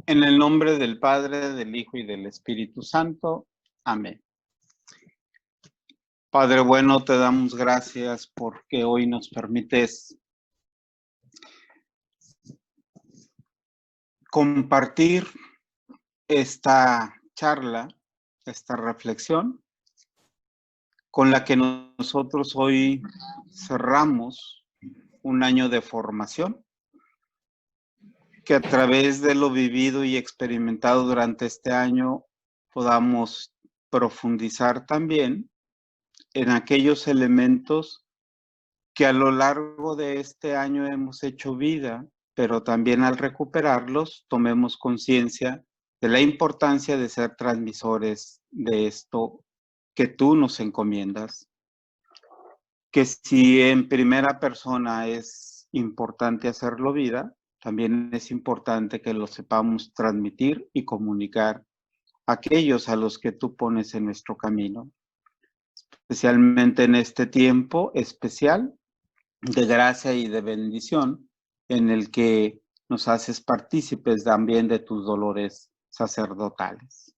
En el nombre del Padre, del Hijo y del Espíritu Santo. Amén. Padre bueno, te damos gracias porque hoy nos permites compartir esta charla, esta reflexión, con la que nosotros hoy cerramos un año de formación, que a través de lo vivido y experimentado durante este año podamos profundizar también en aquellos elementos que a lo largo de este año hemos hecho vida, pero también al recuperarlos tomemos conciencia de la importancia de ser transmisores de esto que tú nos encomiendas. Que si en primera persona es importante hacerlo vida, también es importante que lo sepamos transmitir y comunicar a aquellos a los que tú pones en nuestro camino, especialmente en este tiempo especial de gracia y de bendición en el que nos haces partícipes también de tus dolores sacerdotales.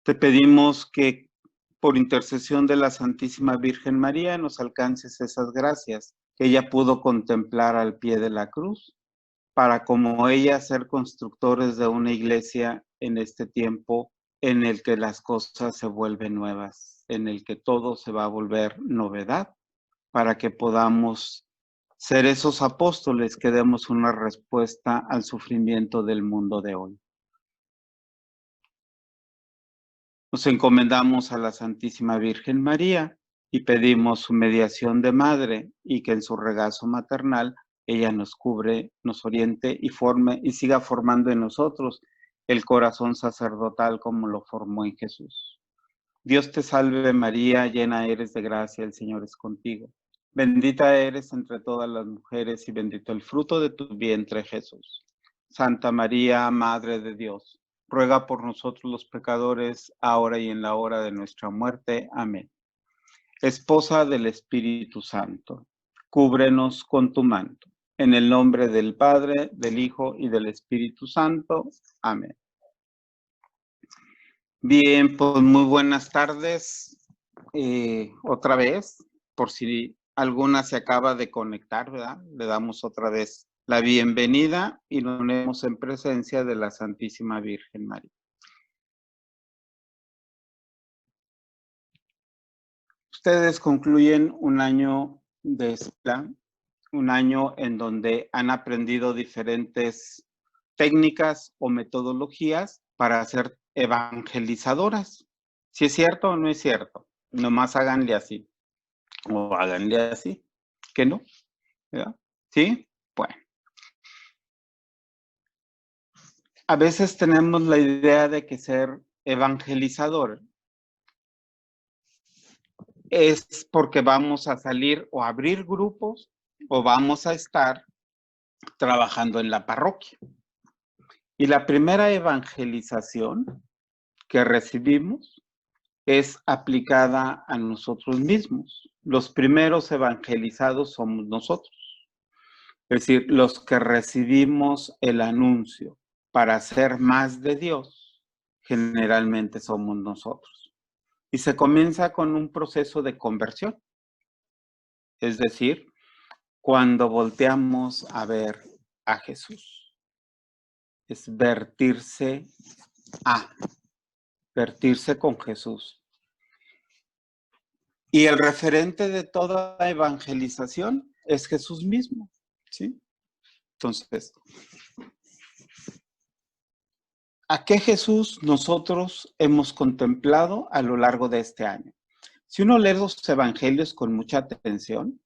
Te pedimos que por intercesión de la Santísima Virgen María nos alcances esas gracias que ella pudo contemplar al pie de la cruz, para como ella ser constructores de una iglesia en este tiempo en el que las cosas se vuelven nuevas, en el que todo se va a volver novedad, para que podamos ser esos apóstoles que demos una respuesta al sufrimiento del mundo de hoy. Nos encomendamos a la Santísima Virgen María y pedimos su mediación de madre y que en su regazo maternal ella nos cubre, nos oriente y forme y siga formando en nosotros el corazón sacerdotal como lo formó en Jesús. Dios te salve María, llena eres de gracia, el Señor es contigo. Bendita eres entre todas las mujeres y bendito el fruto de tu vientre, Jesús. Santa María, Madre de Dios, ruega por nosotros los pecadores, ahora y en la hora de nuestra muerte. Amén. Esposa del Espíritu Santo, cúbrenos con tu manto. En el nombre del Padre, del Hijo y del Espíritu Santo. Amén. Bien, pues muy buenas tardes. Otra vez, por si alguna se acaba de conectar, ¿verdad? Le damos otra vez la bienvenida y nos ponemos en presencia de la Santísima Virgen María. Ustedes concluyen un año de escuela, un año en donde han aprendido diferentes técnicas o metodologías para ser evangelizadoras. ¿Sí es cierto o no es cierto? Nomás háganle así. O háganle así, que no, ¿verdad? ¿Sí? Bueno. A veces tenemos la idea de que ser evangelizador es porque vamos a salir o a abrir grupos o vamos a estar trabajando en la parroquia. Y la primera evangelización que recibimos es aplicada a nosotros mismos. Los primeros evangelizados somos nosotros. Es decir, los que recibimos el anuncio para hacer más de Dios, generalmente somos nosotros. Y se comienza con un proceso de conversión. Es decir, cuando volteamos a ver a Jesús. Es vertirse con Jesús. Y el referente de toda evangelización es Jesús mismo, ¿sí? Entonces, ¿a qué Jesús nosotros hemos contemplado a lo largo de este año? Si uno lee los evangelios con mucha atención,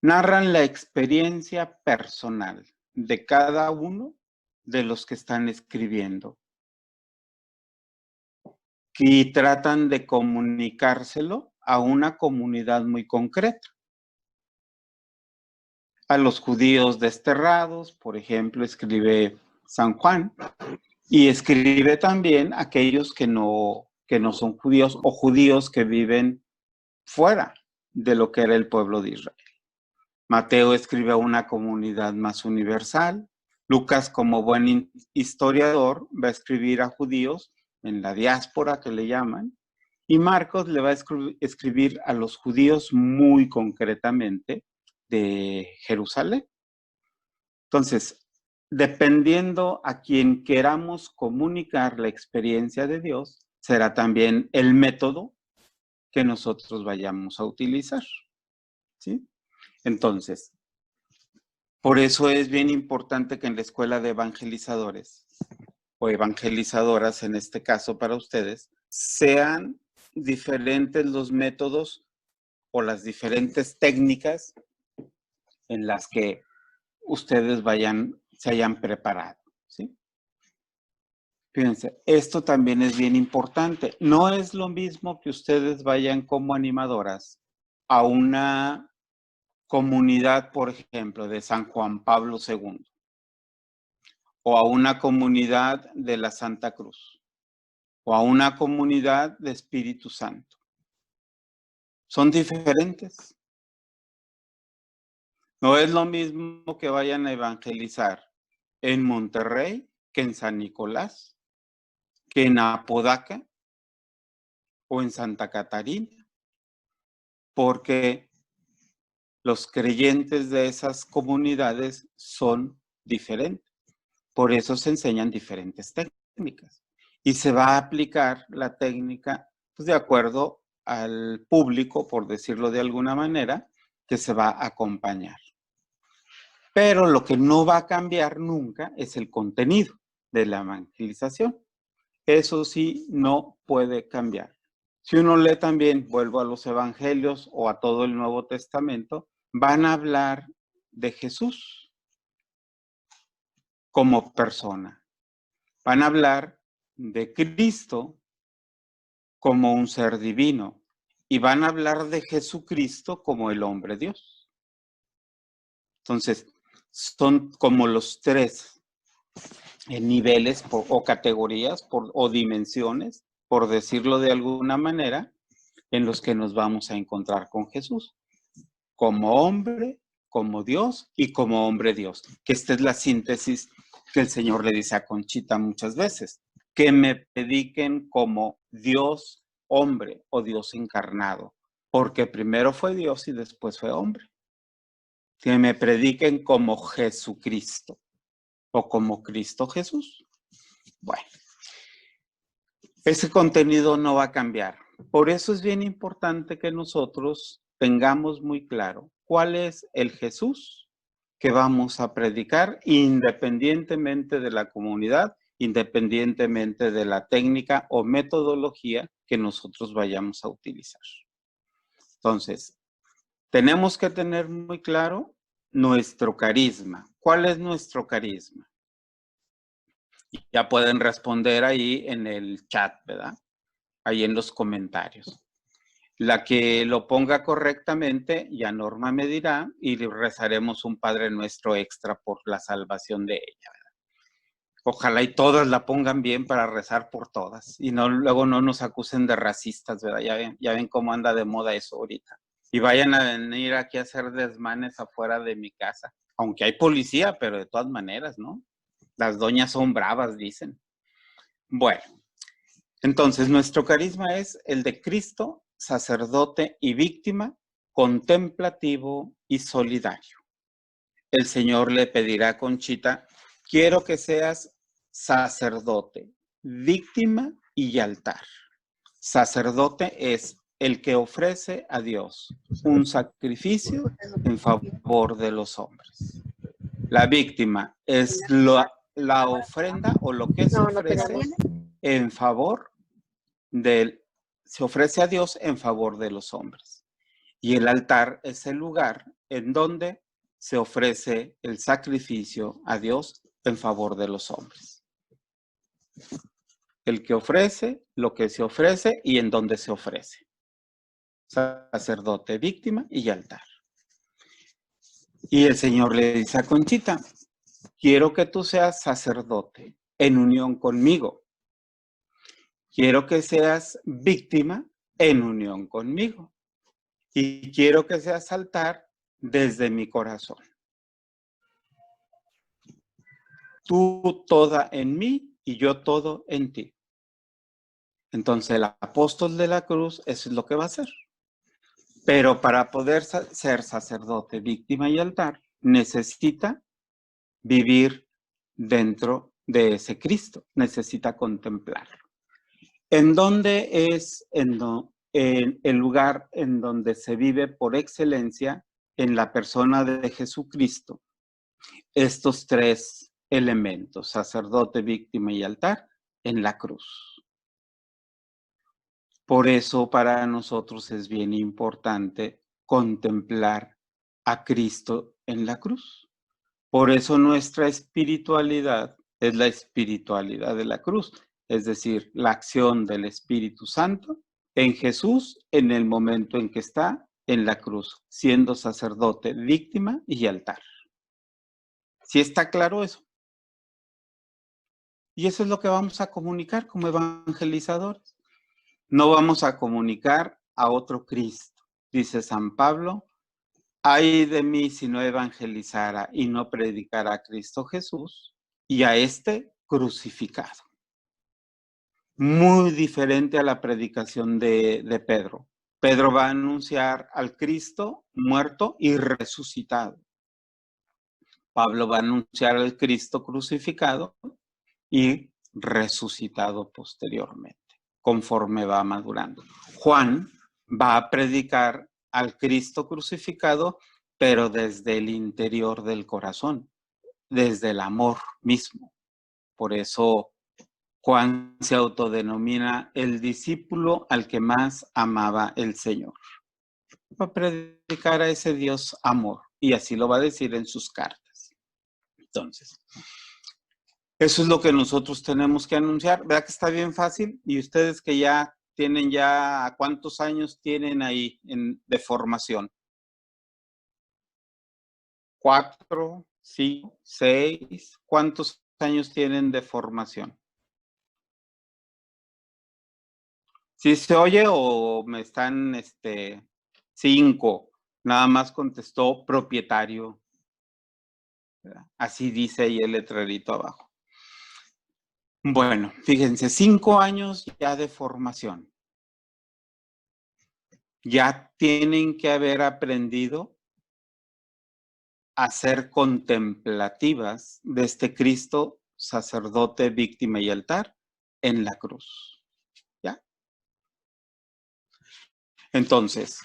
narran la experiencia personal de cada uno de los que están escribiendo y tratan de comunicárselo a una comunidad muy concreta. A los judíos desterrados, por ejemplo, escribe San Juan, y escribe también a aquellos que no son judíos o judíos que viven fuera de lo que era el pueblo de Israel. Mateo escribe a una comunidad más universal, Lucas, como buen historiador, va a escribir a judíos en la diáspora, que le llaman, y Marcos le va a escribir a los judíos muy concretamente de Jerusalén. Entonces, dependiendo a quien queramos comunicar la experiencia de Dios, será también el método que nosotros vayamos a utilizar, ¿sí? Entonces, por eso es bien importante que en la escuela de evangelizadores o evangelizadoras, en este caso para ustedes, sean diferentes los métodos o las diferentes técnicas en las que ustedes se hayan preparado, ¿sí? Fíjense, esto también es bien importante. No es lo mismo que ustedes vayan como animadoras a una comunidad, por ejemplo, de San Juan Pablo II o a una comunidad de la Santa Cruz o a una comunidad de Espíritu Santo. Son diferentes. No es lo mismo que vayan a evangelizar en Monterrey que en San Nicolás, que en Apodaca o en Santa Catarina, porque los creyentes de esas comunidades son diferentes. Por eso se enseñan diferentes técnicas y se va a aplicar la técnica pues, de acuerdo al público, por decirlo de alguna manera, que se va a acompañar. Pero lo que no va a cambiar nunca es el contenido de la evangelización. Eso sí no puede cambiar. Si uno lee también, vuelvo a los evangelios o a todo el Nuevo Testamento, van a hablar de Jesús como persona. Van a hablar de Cristo como un ser divino y van a hablar de Jesucristo como el hombre Dios. Entonces, son como los tres niveles o categorías o dimensiones, por decirlo de alguna manera, en los que nos vamos a encontrar con Jesús. Como hombre, como Dios y como hombre Dios. Que esta es la síntesis que el Señor le dice a Conchita muchas veces. Que me prediquen como Dios hombre o Dios encarnado. Porque primero fue Dios y después fue hombre. Que me prediquen como Jesucristo o como Cristo Jesús. Bueno, ese contenido no va a cambiar. Por eso es bien importante que nosotros tengamos muy claro cuál es el Jesús que vamos a predicar independientemente de la comunidad, independientemente de la técnica o metodología que nosotros vayamos a utilizar. Entonces, tenemos que tener muy claro nuestro carisma. ¿Cuál es nuestro carisma? Ya pueden responder ahí en el chat, ¿verdad? Ahí en los comentarios. La que lo ponga correctamente, ya Norma me dirá y rezaremos un Padre Nuestro extra por la salvación de ella, ¿verdad? Ojalá y todas la pongan bien para rezar por todas y no, luego no nos acusen de racistas, ¿verdad? Ya ven cómo anda de moda eso ahorita. Y vayan a venir aquí a hacer desmanes afuera de mi casa. Aunque hay policía, pero de todas maneras, ¿no? Las doñas son bravas, dicen. Bueno, entonces nuestro carisma es el de Cristo, sacerdote y víctima, contemplativo y solidario. El Señor le pedirá a Conchita, quiero que seas sacerdote, víctima y altar. Sacerdote es el que ofrece a Dios un sacrificio en favor de los hombres. La víctima es la ofrenda o lo que se ofrece en favor se ofrece a Dios en favor de los hombres. Y el altar es el lugar en donde se ofrece el sacrificio a Dios en favor de los hombres. El que ofrece, lo que se ofrece y en donde se ofrece. Sacerdote, víctima y altar. Y el Señor le dice a Conchita, quiero que tú seas sacerdote en unión conmigo. Quiero que seas víctima en unión conmigo. Y quiero que seas altar desde mi corazón. Tú toda en mí y yo todo en ti. Entonces el apóstol de la cruz, eso es lo que va a hacer. Pero para poder ser sacerdote, víctima y altar, necesita vivir dentro de ese Cristo, necesita contemplarlo. ¿En dónde es en el lugar en donde se vive por excelencia en la persona de Jesucristo? Estos tres elementos, sacerdote, víctima y altar, en la cruz. Por eso para nosotros es bien importante contemplar a Cristo en la cruz. Por eso nuestra espiritualidad es la espiritualidad de la cruz, es decir, la acción del Espíritu Santo en Jesús en el momento en que está en la cruz, siendo sacerdote, víctima y altar. ¿Sí está claro eso? Y eso es lo que vamos a comunicar como evangelizadores. No vamos a comunicar a otro Cristo. Dice San Pablo, ay de mí si no evangelizara y no predicara a Cristo Jesús y a este crucificado. Muy diferente a la predicación de Pedro. Pedro va a anunciar al Cristo muerto y resucitado. Pablo va a anunciar al Cristo crucificado y resucitado posteriormente, conforme va madurando. Juan va a predicar al Cristo crucificado, pero desde el interior del corazón, desde el amor mismo. Por eso Juan se autodenomina el discípulo al que más amaba el Señor. Va a predicar a ese Dios amor, y así lo va a decir en sus cartas. Entonces, eso es lo que nosotros tenemos que anunciar. ¿Verdad que está bien fácil? Y ustedes que ya tienen ¿cuántos años tienen ahí de formación? 4, 5, 6. ¿Cuántos años tienen de formación? ¿Sí se oye o me están, 5? Nada más contestó propietario. ¿Verdad? Así dice ahí el letrerito abajo. Bueno, fíjense, 5 años ya de formación. Ya tienen que haber aprendido a ser contemplativas de este Cristo, sacerdote, víctima y altar en la cruz. ¿Ya? Entonces,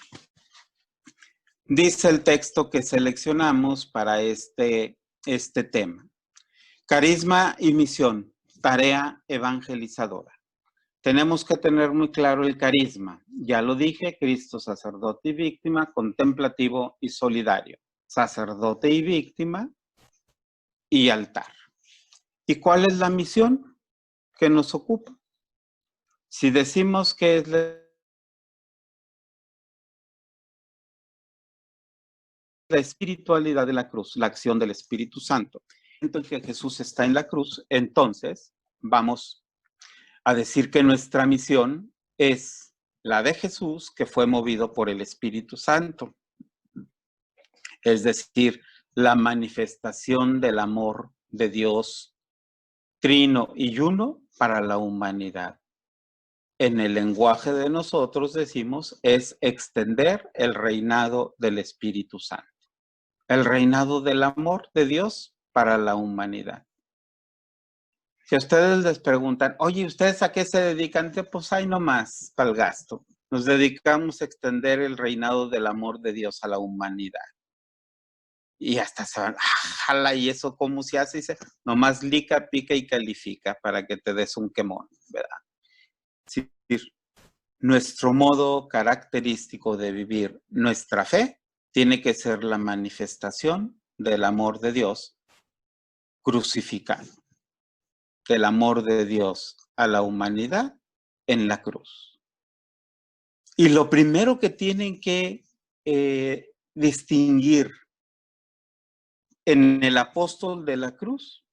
dice el texto que seleccionamos para este tema. Carisma y misión, tarea evangelizadora. Tenemos que tener muy claro el carisma. Ya lo dije, Cristo, sacerdote y víctima, contemplativo y solidario. Sacerdote y víctima y altar. ¿Y cuál es la misión que nos ocupa? Si decimos que es la espiritualidad de la cruz, la acción del Espíritu Santo, entonces que Jesús está en la cruz, entonces vamos a decir que nuestra misión es la de Jesús, que fue movido por el Espíritu Santo. Es decir, la manifestación del amor de Dios trino y uno para la humanidad. En el lenguaje de nosotros decimos es extender el reinado del Espíritu Santo, el reinado del amor de Dios para la humanidad. Si a ustedes les preguntan, oye, ¿ustedes a qué se dedican? Pues ahí nomás, para el gasto. Nos dedicamos a extender el reinado del amor de Dios a la humanidad. Y hasta se van, jala, ¿y eso cómo se hace? Dice, nomás lica, pica y califica para que te des un quemón, ¿verdad? Sí, nuestro modo característico de vivir nuestra fe tiene que ser la manifestación del amor de Dios crucificado, del amor de Dios a la humanidad en la cruz. Y lo primero que tienen que distinguir en el apóstol de la cruz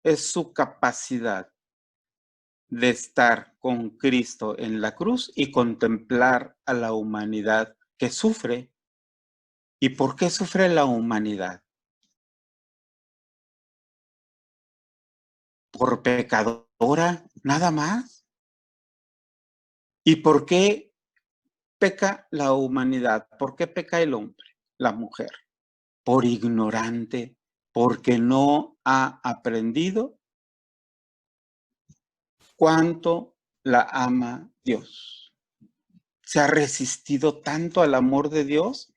es su capacidad de estar con Cristo en la cruz y contemplar a la humanidad que sufre. ¿Y por qué sufre la humanidad? por pecadora, nada más. ¿Y por qué peca la humanidad? ¿Por qué peca el hombre, la mujer? Por ignorante, porque no ha aprendido cuánto la ama Dios. Se ha resistido tanto al amor de Dios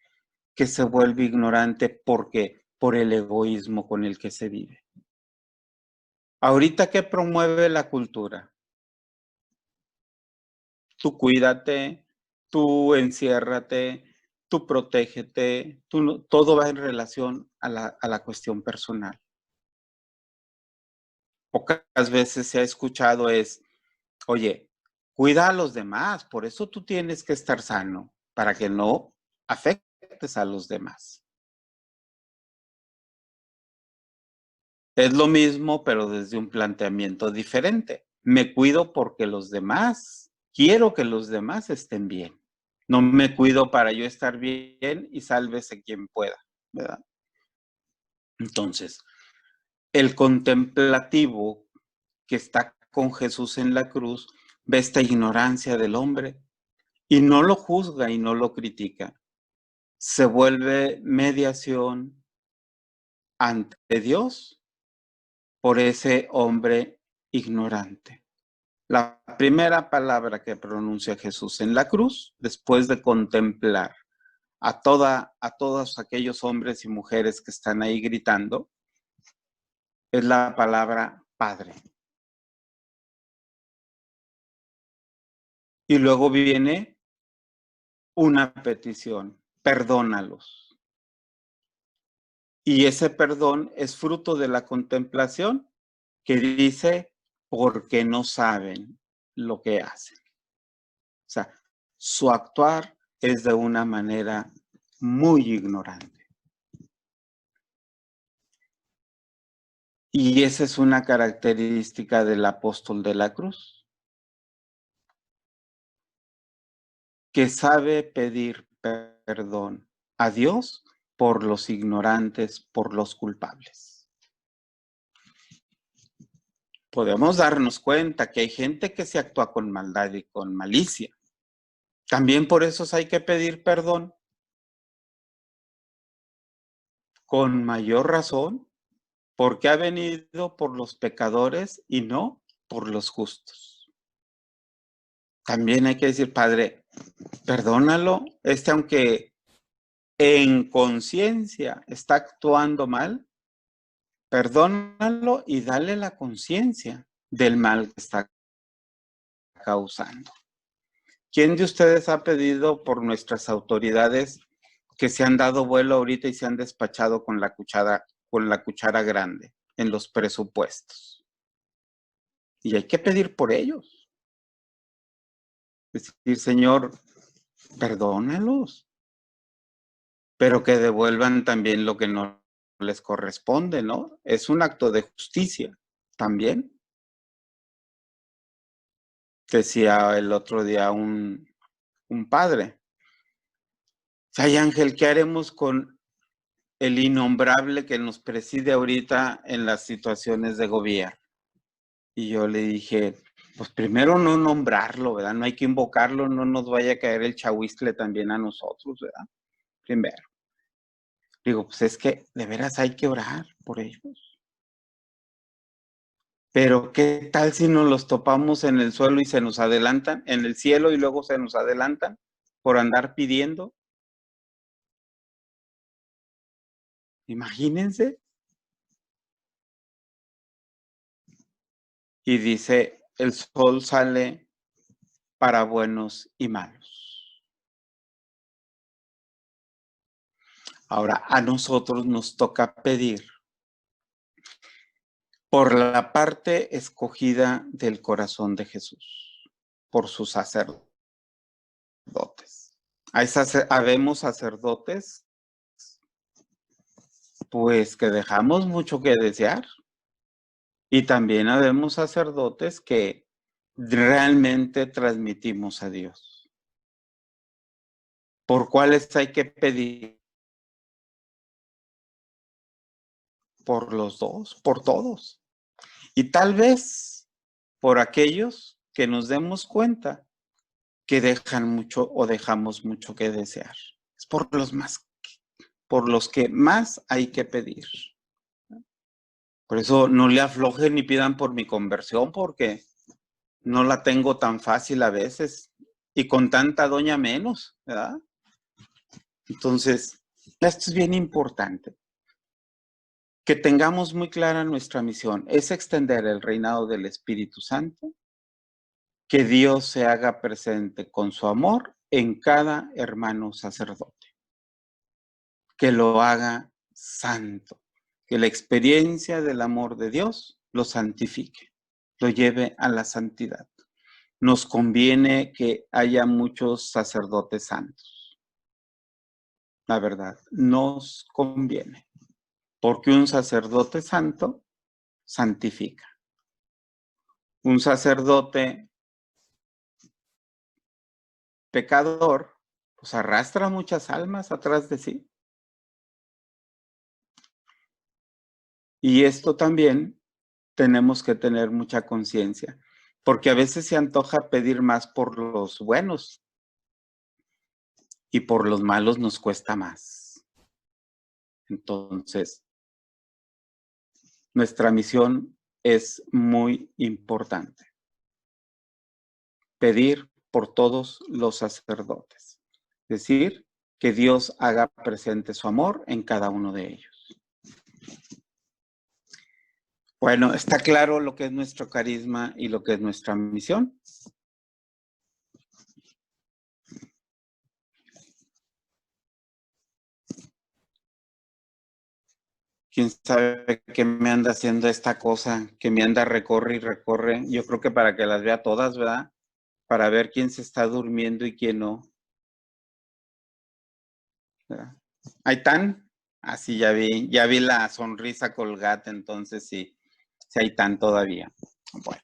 que se vuelve ignorante porque por el egoísmo con el que se vive. Ahorita, ¿qué promueve la cultura? Tú cuídate, tú enciérrate, tú protégete, todo va en relación a la cuestión personal. Pocas veces se ha escuchado oye, cuida a los demás, por eso tú tienes que estar sano, para que no afectes a los demás. Es lo mismo, pero desde un planteamiento diferente. Me cuido porque quiero que los demás estén bien. No me cuido para yo estar bien y sálvese quien pueda, ¿verdad? Entonces, el contemplativo que está con Jesús en la cruz ve esta ignorancia del hombre y no lo juzga y no lo critica. Se vuelve mediación ante Dios por ese hombre ignorante. La primera palabra que pronuncia Jesús en la cruz, después de contemplar a todos aquellos hombres y mujeres que están ahí gritando, es la palabra Padre. Y luego viene una petición, perdónalos. Y ese perdón es fruto de la contemplación que dice, porque no saben lo que hacen. O sea, su actuar es de una manera muy ignorante. Y esa es una característica del apóstol de la cruz, que sabe pedir perdón a Dios por los ignorantes, por los culpables. Podemos darnos cuenta que hay gente que se actúa con maldad y con malicia. También por eso hay que pedir perdón. Con mayor razón, porque ha venido por los pecadores y no por los justos. También hay que decir, Padre, perdónalo, aunque en conciencia está actuando mal, perdónalo y dale la conciencia del mal que está causando. ¿Quién de ustedes ha pedido por nuestras autoridades que se han dado vuelo ahorita y se han despachado con la cuchara grande en los presupuestos? Y hay que pedir por ellos. Es decir, Señor, perdónalos, pero que devuelvan también lo que no les corresponde, ¿no? Es un acto de justicia también. Decía el otro día un padre, ay Ángel, ¿qué haremos con el innombrable que nos preside ahorita en las situaciones de gobierno? Y yo le dije, pues primero no nombrarlo, ¿verdad? No hay que invocarlo, no nos vaya a caer el chahuistle también a nosotros, ¿verdad? Primero. Digo, pues es que de veras hay que orar por ellos. Pero ¿qué tal si nos los topamos en el suelo y se nos adelantan, en el cielo y luego se nos adelantan por andar pidiendo? Imagínense. Y dice, el sol sale para buenos y malos. Ahora, a nosotros nos toca pedir por la parte escogida del corazón de Jesús, por sus sacerdotes. Habemos sacerdotes, pues que dejamos mucho que desear. Y también habemos sacerdotes que realmente transmitimos a Dios. ¿Por cuáles hay que pedir? Por los dos, por todos. Y tal vez por aquellos que nos demos cuenta que dejan mucho o dejamos mucho que desear. Es por los que más hay que pedir. Por eso no le aflojen ni pidan por mi conversión, porque no la tengo tan fácil a veces. Y con tanta doña menos, ¿verdad? Entonces, esto es bien importante. Que tengamos muy clara nuestra misión. Es extender el reinado del Espíritu Santo. Que Dios se haga presente con su amor en cada hermano sacerdote. Que lo haga santo. Que la experiencia del amor de Dios lo santifique, lo lleve a la santidad. Nos conviene que haya muchos sacerdotes santos. La verdad, nos conviene. Porque un sacerdote santo santifica. Un sacerdote pecador, pues arrastra muchas almas atrás de sí. Y esto también tenemos que tener mucha conciencia, porque a veces se antoja pedir más por los buenos y por los malos nos cuesta más. Entonces, nuestra misión es muy importante. Pedir por todos los sacerdotes. Es decir, que Dios haga presente su amor en cada uno de ellos. Bueno, ¿está claro lo que es nuestro carisma y lo que es nuestra misión? ¿Quién sabe qué me anda haciendo esta cosa? Que me anda recorre y recorre. Yo creo que para que las vea todas, ¿verdad? Para ver quién se está durmiendo y quién no. ¿Verdad? Ahí están. Así ya vi la sonrisa colgate, entonces sí ahí están todavía. Bueno,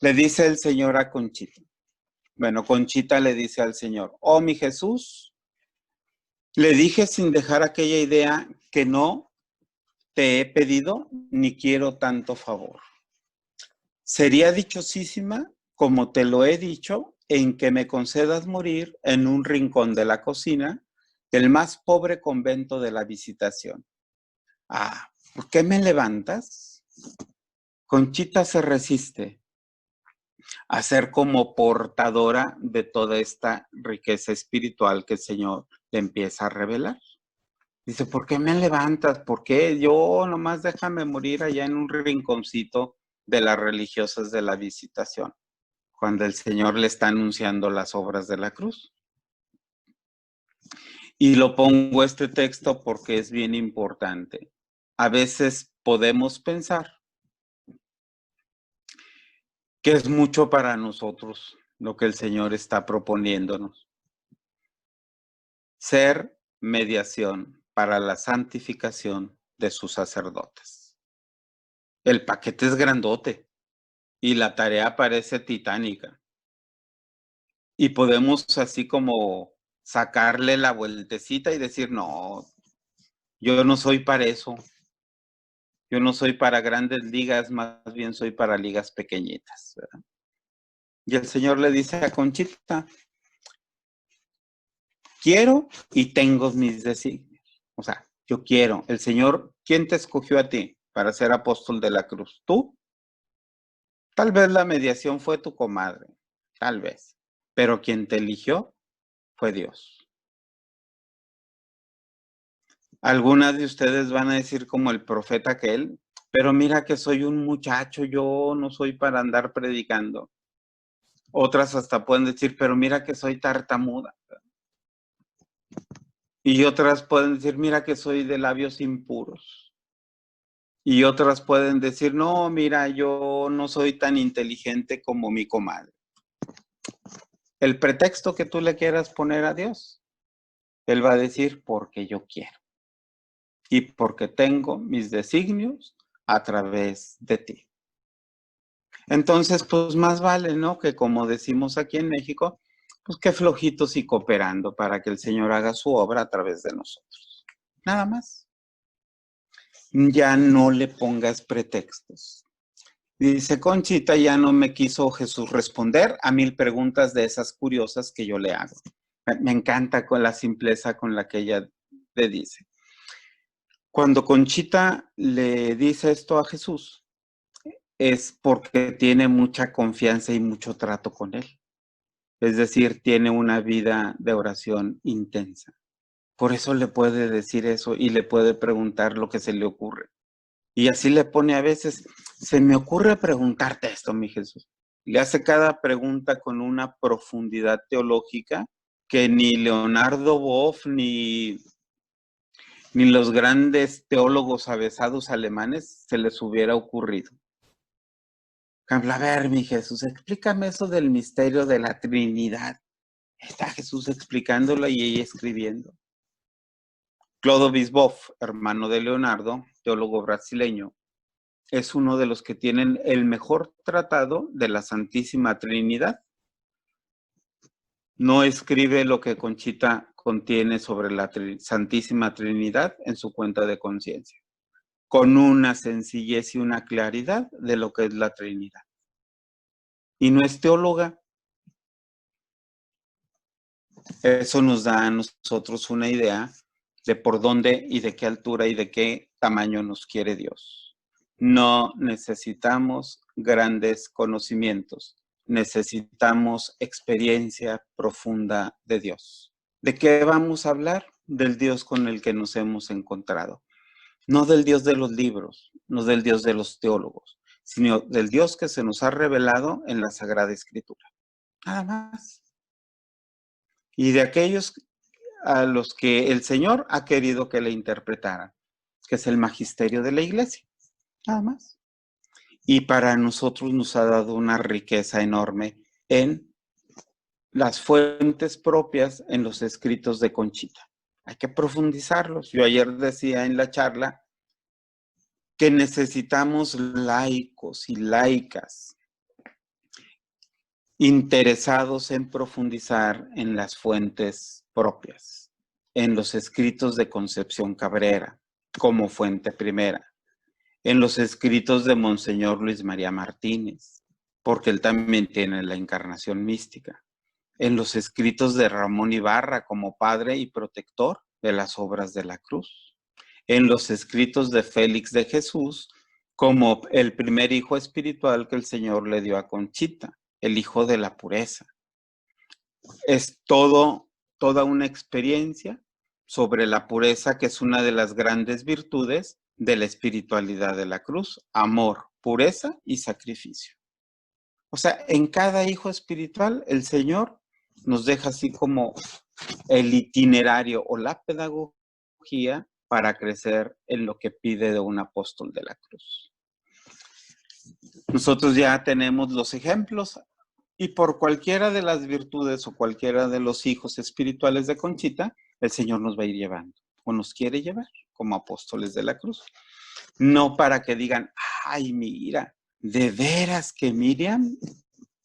le dice el Señor a Conchita. Bueno, Conchita le dice al Señor, oh mi Jesús, le dije sin dejar aquella idea que no te he pedido ni quiero tanto favor. Sería dichosísima, como te lo he dicho, en que me concedas morir en un rincón de la cocina del más pobre convento de la Visitación. Ah, ¿por qué me levantas? Conchita se resiste a ser como portadora de toda esta riqueza espiritual que el Señor le empieza a revelar. Dice, ¿por qué me levantas? ¿Por qué? Yo nomás déjame morir allá en un rinconcito de las religiosas de la Visitación, cuando el Señor le está anunciando las obras de la cruz. Y lo pongo este texto porque es bien importante. A veces podemos pensar que es mucho para nosotros lo que el Señor está proponiéndonos. Ser mediación para la santificación de sus sacerdotes. El paquete es grandote y la tarea parece titánica. Y podemos así como sacarle la vueltecita y decir, no, yo no soy para eso. Yo no soy para grandes ligas, más bien soy para ligas pequeñitas, ¿verdad? Y el Señor le dice a Conchita, quiero y tengo mis designios. O sea, yo quiero. El Señor, ¿quién te escogió a ti para ser apóstol de la cruz? ¿Tú? Tal vez la mediación fue tu comadre, tal vez. Pero quien te eligió fue Dios. Algunas de ustedes van a decir como el profeta aquel, pero mira que soy un muchacho, yo no soy para andar predicando. Otras hasta pueden decir, pero mira que soy tartamuda. Y otras pueden decir, mira que soy de labios impuros. Y otras pueden decir, no, mira, yo no soy tan inteligente como mi comadre. El pretexto que tú le quieras poner a Dios, Él va a decir, porque yo quiero. Y porque tengo mis designios a través de ti. Entonces, pues más vale, ¿no? Que como decimos aquí en México, pues que flojitos y cooperando para que el Señor haga su obra a través de nosotros. Nada más. Ya no le pongas pretextos. Dice Conchita, ya no me quiso Jesús responder a 1000 preguntas de esas curiosas que yo le hago. Me encanta con la simpleza con la que ella le dice. Cuando Conchita le dice esto a Jesús, es porque tiene mucha confianza y mucho trato con él. Es decir, tiene una vida de oración intensa. Por eso le puede decir eso y le puede preguntar lo que se le ocurre. Y así le pone a veces, se me ocurre preguntarte esto, mi Jesús. Le hace cada pregunta con una profundidad teológica que ni Leonardo Boff ni los grandes teólogos avesados alemanes se les hubiera ocurrido. A ver, mi Jesús, explícame eso del misterio de la Trinidad. Está Jesús explicándolo y ella escribiendo. Clóvis Boff, hermano de Leonardo, teólogo brasileño, es uno de los que tienen el mejor tratado de la Santísima Trinidad. No escribe lo que Conchita contiene sobre la Santísima Trinidad en su cuenta de conciencia, con una sencillez y una claridad de lo que es la Trinidad. Y no es teóloga. Eso nos da a nosotros una idea de por dónde y de qué altura y de qué tamaño nos quiere Dios. No necesitamos grandes conocimientos, necesitamos experiencia profunda de Dios. ¿De qué vamos a hablar? Del Dios con el que nos hemos encontrado. No del Dios de los libros, no del Dios de los teólogos, sino del Dios que se nos ha revelado en la Sagrada Escritura. Nada más. Y de aquellos a los que el Señor ha querido que le interpretaran, que es el magisterio de la iglesia, nada más. Y para nosotros nos ha dado una riqueza enorme en las fuentes propias en los escritos de Conchita. Hay que profundizarlos. Yo ayer decía en la charla que necesitamos laicos y laicas interesados en profundizar en las fuentes propias, en los escritos de Concepción Cabrera como fuente primera, en los escritos de Monseñor Luis María Martínez, porque él también tiene la encarnación mística, en los escritos de Ramón Ibarra como padre y protector de las obras de la cruz, en los escritos de Félix de Jesús como el primer hijo espiritual que el Señor le dio a Conchita, el hijo de la pureza. Es toda una experiencia sobre la pureza, que es una de las grandes virtudes de la espiritualidad de la cruz: amor, pureza y sacrificio. O sea, en cada hijo espiritual el Señor nos deja así como el itinerario o la pedagogía para crecer en lo que pide de un apóstol de la cruz. Nosotros ya tenemos los ejemplos y por cualquiera de las virtudes o cualquiera de los hijos espirituales de Conchita, el Señor nos va a ir llevando o nos quiere llevar como apóstoles de la cruz. No para que digan, ay, mira, de veras que Miriam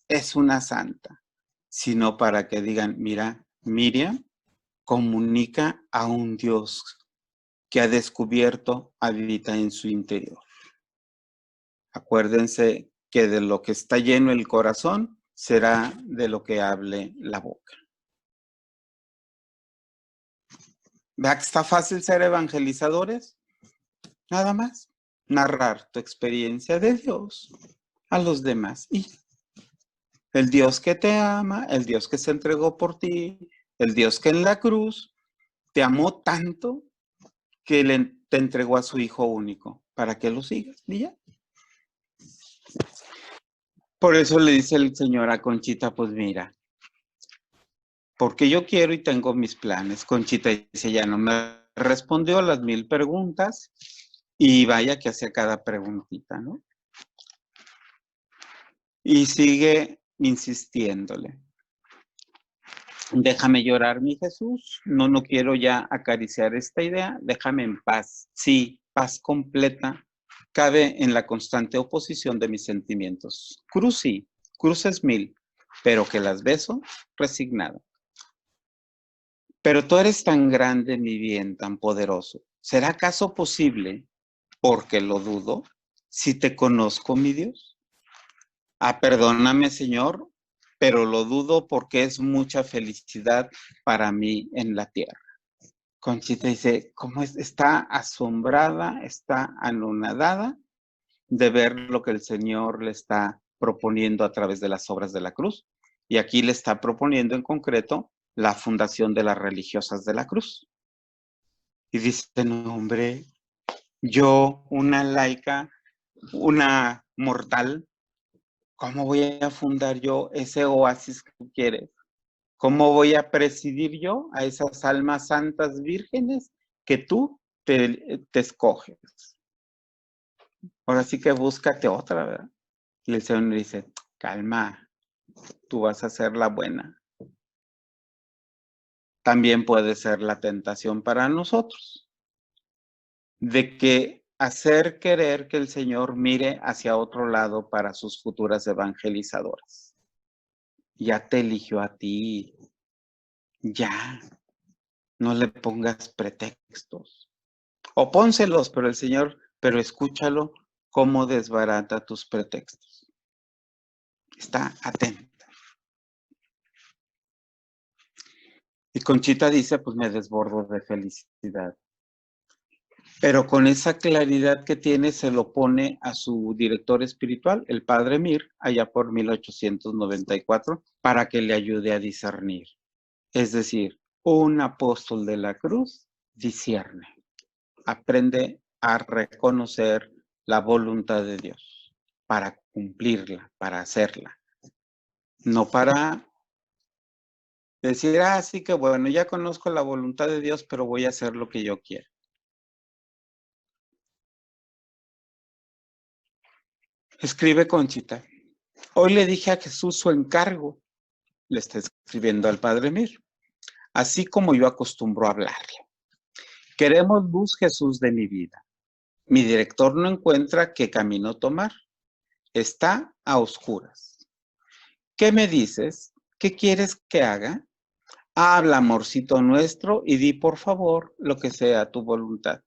es una santa, sino para que digan, mira, Miriam comunica a un Dios que ha descubierto, habita en su interior. Acuérdense que de lo que está lleno el corazón será de lo que hable la boca. ¿Vea que está fácil ser evangelizadores? Nada más. Narrar tu experiencia de Dios a los demás. Y el Dios que te ama, el Dios que se entregó por ti, el Dios que en la cruz te amó tanto que te entregó a su Hijo único para que lo sigas. ¿Y ya? Por eso le dice el Señor a Conchita, pues mira, porque yo quiero y tengo mis planes. Conchita dice, ya no me respondió a las 1000 preguntas y vaya que hacía cada preguntita, ¿no? Y sigue insistiéndole. Déjame llorar, mi Jesús. No quiero ya acariciar esta idea. Déjame en paz. Sí, paz completa cabe en la constante oposición de mis sentimientos. Cruz sí, cruces 1000, pero que las beso resignado. Pero tú eres tan grande, mi bien, tan poderoso. ¿Será acaso posible, porque lo dudo, si te conozco, mi Dios? Perdóname, Señor, pero lo dudo porque es mucha felicidad para mí en la tierra. Conchita dice, ¿cómo es? Está asombrada, está anonadada de ver lo que el Señor le está proponiendo a través de las obras de la cruz. Y aquí le está proponiendo en concreto la fundación de las religiosas de la cruz. Y dice, no, hombre, yo, una laica, una mortal, ¿cómo voy a fundar yo ese oasis que tú quieres? ¿Cómo voy a presidir yo a esas almas santas vírgenes que tú te escoges? Ahora sí que búscate otra, ¿verdad? Y el Señor dice, calma, tú vas a ser la buena. También puede ser la tentación para nosotros, de que hacer querer que el Señor mire hacia otro lado para sus futuras evangelizadoras. Ya te eligió a ti, ya, no le pongas pretextos. O pónselos, pero escúchalo cómo desbarata tus pretextos. Está atenta. Y Conchita dice, pues me desbordo de felicidad. Pero con esa claridad que tiene, se lo pone a su director espiritual, el padre Mir, allá por 1894, para que le ayude a discernir. Es decir, un apóstol de la cruz discierne, aprende a reconocer la voluntad de Dios para cumplirla, para hacerla. No para decir, sí que bueno, ya conozco la voluntad de Dios, pero voy a hacer lo que yo quiero. Escribe Conchita. Hoy le dije a Jesús su encargo, le está escribiendo al Padre Mir, así como yo acostumbro a hablarle. Queremos luz, Jesús, de mi vida. Mi director no encuentra qué camino tomar. Está a oscuras. ¿Qué me dices? ¿Qué quieres que haga? Habla, amorcito nuestro, y di por favor lo que sea tu voluntad.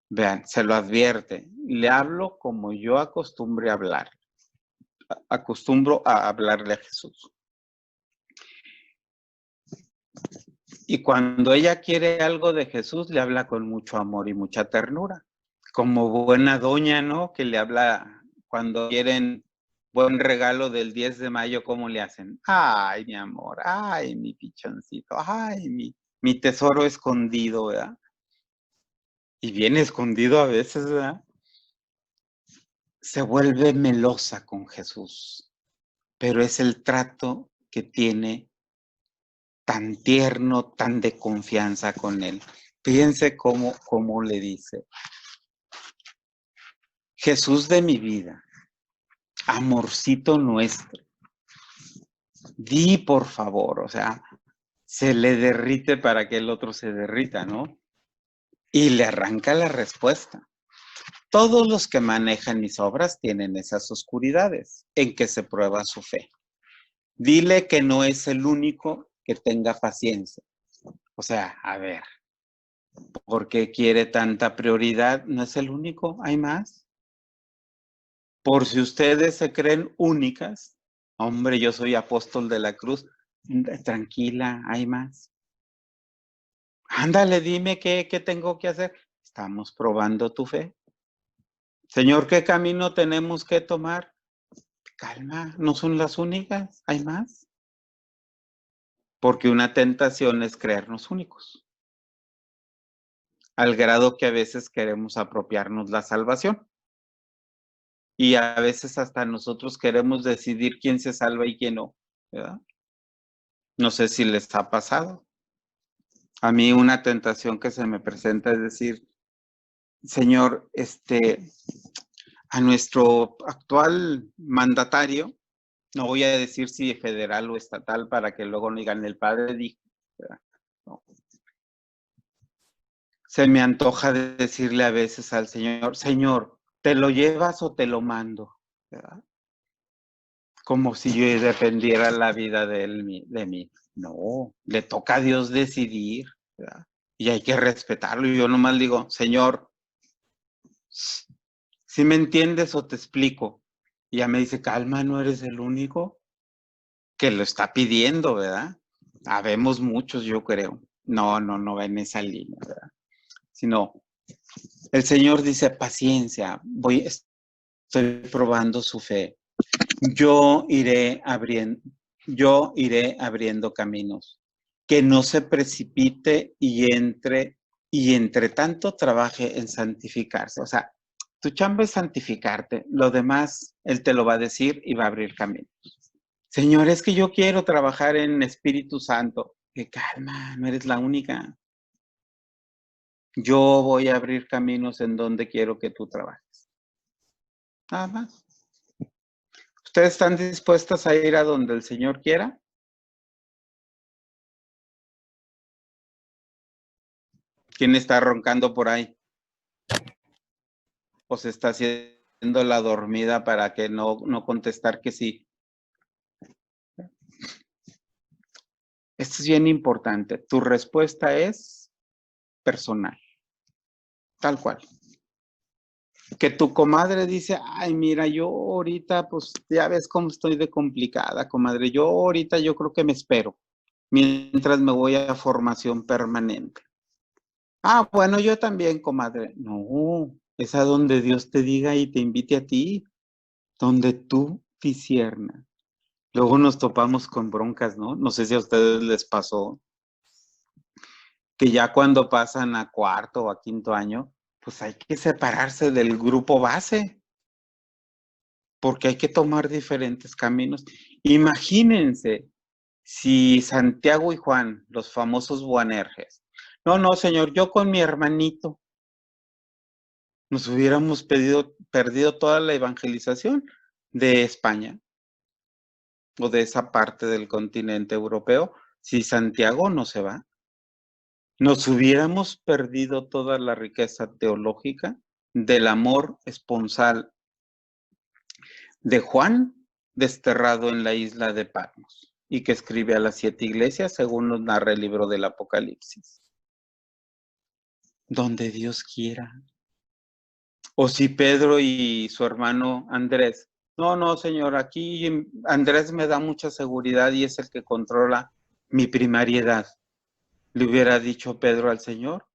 Vean, se lo advierte. Le hablo como yo acostumbre a hablar. Acostumbro a hablarle a Jesús. Y cuando ella quiere algo de Jesús, le habla con mucho amor y mucha ternura. Como buena doña, ¿no? Que le habla cuando quieren buen regalo del 10 de mayo, ¿cómo le hacen? Ay, mi amor, ay, mi pichoncito, ay, mi tesoro escondido, ¿verdad? Y bien escondido a veces, ¿verdad? Se vuelve melosa con Jesús, pero es el trato que tiene tan tierno, tan de confianza con él. Fíjense cómo le dice, Jesús de mi vida, amorcito nuestro, di por favor, o sea, se le derrite para que el otro se derrita, ¿no? Y le arranca la respuesta. Todos los que manejan mis obras tienen esas oscuridades en que se prueba su fe. Dile que no es el único que tenga paciencia. O sea, a ver, ¿por qué quiere tanta prioridad? ¿No es el único? ¿Hay más? Por si ustedes se creen únicas, hombre, yo soy apóstol de la cruz, tranquila, hay más. Ándale, dime qué tengo que hacer. Estamos probando tu fe. Señor, ¿qué camino tenemos que tomar? Calma, no son las únicas, hay más. Porque una tentación es creernos únicos, al grado que a veces queremos apropiarnos la salvación. Y a veces hasta nosotros queremos decidir quién se salva y quién no, ¿verdad? No sé si les ha pasado. A mí una tentación que se me presenta es decir, Señor, a nuestro actual mandatario, no voy a decir si federal o estatal para que luego no digan el padre dijo, ¿verdad? No. Se me antoja decirle a veces al Señor, Señor, ¿te lo llevas o te lo mando? ¿Verdad? Como si yo dependiera la vida de él, de mí. No, le toca a Dios decidir, ¿verdad? Y hay que respetarlo. Y yo nomás digo, Señor, si me entiendes o te explico. Y ya me dice, calma, no eres el único que lo está pidiendo, ¿verdad? Habemos muchos, yo creo. No va en esa línea, ¿verdad? Sino, el Señor dice, paciencia, estoy probando su fe. Yo iré abriendo caminos. Que no se precipite y entre tanto trabaje en santificarse. O sea, tu chamba es santificarte. Lo demás, Él te lo va a decir y va a abrir caminos. Señor, es que yo quiero trabajar en Espíritu Santo. Que calma, no eres la única. Yo voy a abrir caminos en donde quiero que tú trabajes. Nada más. ¿Ustedes están dispuestas a ir a donde el Señor quiera? ¿Quién está roncando por ahí? ¿O se está haciendo la dormida para que no contestar que sí? Esto es bien importante. Tu respuesta es personal, tal cual. Que tu comadre dice, ay, mira, yo ahorita, pues ya ves cómo estoy de complicada, comadre. Yo ahorita yo creo que me espero, mientras me voy a formación permanente. Ah, bueno, yo también, comadre. No, es a donde Dios te diga y te invite a ti, donde tú disiernas. Luego nos topamos con broncas, ¿no? No sé si a ustedes les pasó que ya cuando pasan a cuarto o a quinto año, pues hay que separarse del grupo base, porque hay que tomar diferentes caminos. Imagínense si Santiago y Juan, los famosos Boanerges, no, señor, yo con mi hermanito, nos hubiéramos perdido toda la evangelización de España o de esa parte del continente europeo si Santiago no se va. Nos hubiéramos perdido toda la riqueza teológica del amor esponsal de Juan, desterrado en la isla de Patmos y que escribe a las 7 iglesias según nos narra el libro del Apocalipsis. Donde Dios quiera. O si Pedro y su hermano Andrés, no, señor, aquí Andrés me da mucha seguridad y es el que controla mi primariedad. Le hubiera dicho Pedro al Señor,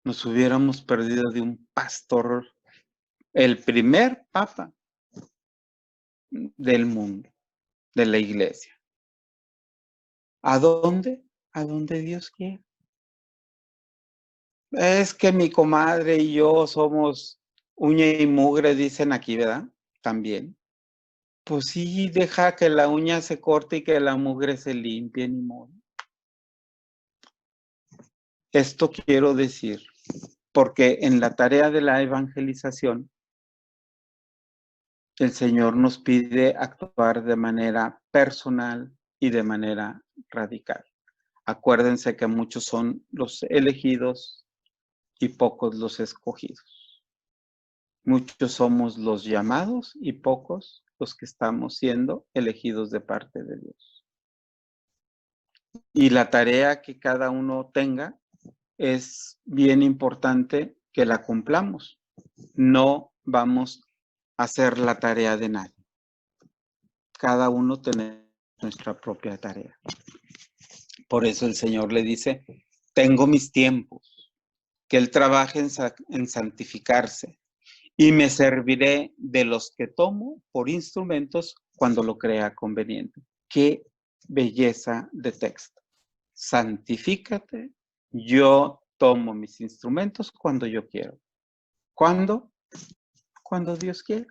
nos hubiéramos perdido de un pastor, el primer papa del mundo, de la iglesia. ¿A dónde? A donde Dios quiere. Es que mi comadre y yo somos uña y mugre, dicen aquí, ¿verdad? También. Pues sí, deja que la uña se corte y que la mugre se limpie, ni modo. Esto quiero decir, porque en la tarea de la evangelización, el Señor nos pide actuar de manera personal y de manera radical. Acuérdense que muchos son los elegidos y pocos los escogidos. Muchos somos los llamados y pocos los que estamos siendo elegidos de parte de Dios. Y la tarea que cada uno tenga es bien importante que la cumplamos. No vamos a hacer la tarea de nadie. Cada uno tiene nuestra propia tarea. Por eso el Señor le dice, tengo mis tiempos, que Él trabaje en santificarse y me serviré de los que tomo por instrumentos cuando lo crea conveniente. Qué belleza de texto. Santifícate, yo tomo mis instrumentos cuando yo quiero. ¿Cuándo? Cuando Dios quiere.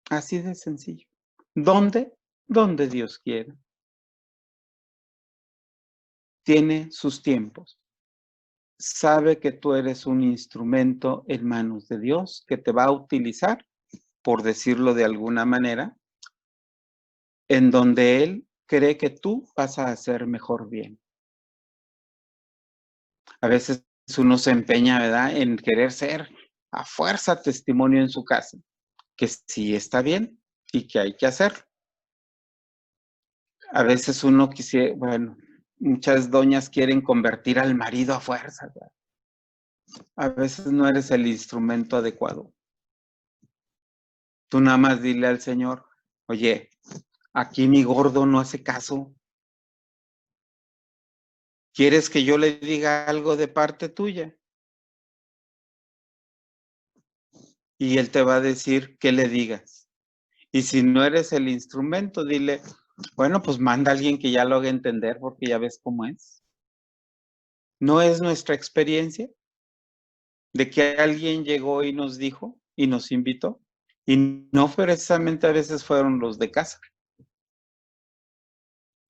Así de sencillo. ¿Dónde? Donde Dios quiere. Tiene sus tiempos. Sabe que tú eres un instrumento en manos de Dios que te va a utilizar, por decirlo de alguna manera, en donde Él cree que tú vas a hacer mejor bien. A veces uno se empeña, ¿verdad?, en querer ser a fuerza testimonio en su casa, que sí está bien y que hay que hacerlo. A veces uno quisiera, bueno, muchas doñas quieren convertir al marido a fuerza, ¿verdad? A veces no eres el instrumento adecuado. Tú nada más dile al Señor, oye, aquí mi gordo no hace caso. ¿Quieres que yo le diga algo de parte tuya? Y Él te va a decir que le digas. Y si no eres el instrumento, dile, bueno, pues manda a alguien que ya lo haga entender porque ya ves cómo es. ¿No es nuestra experiencia de que alguien llegó y nos dijo y nos invitó? Y no precisamente a veces fueron los de casa.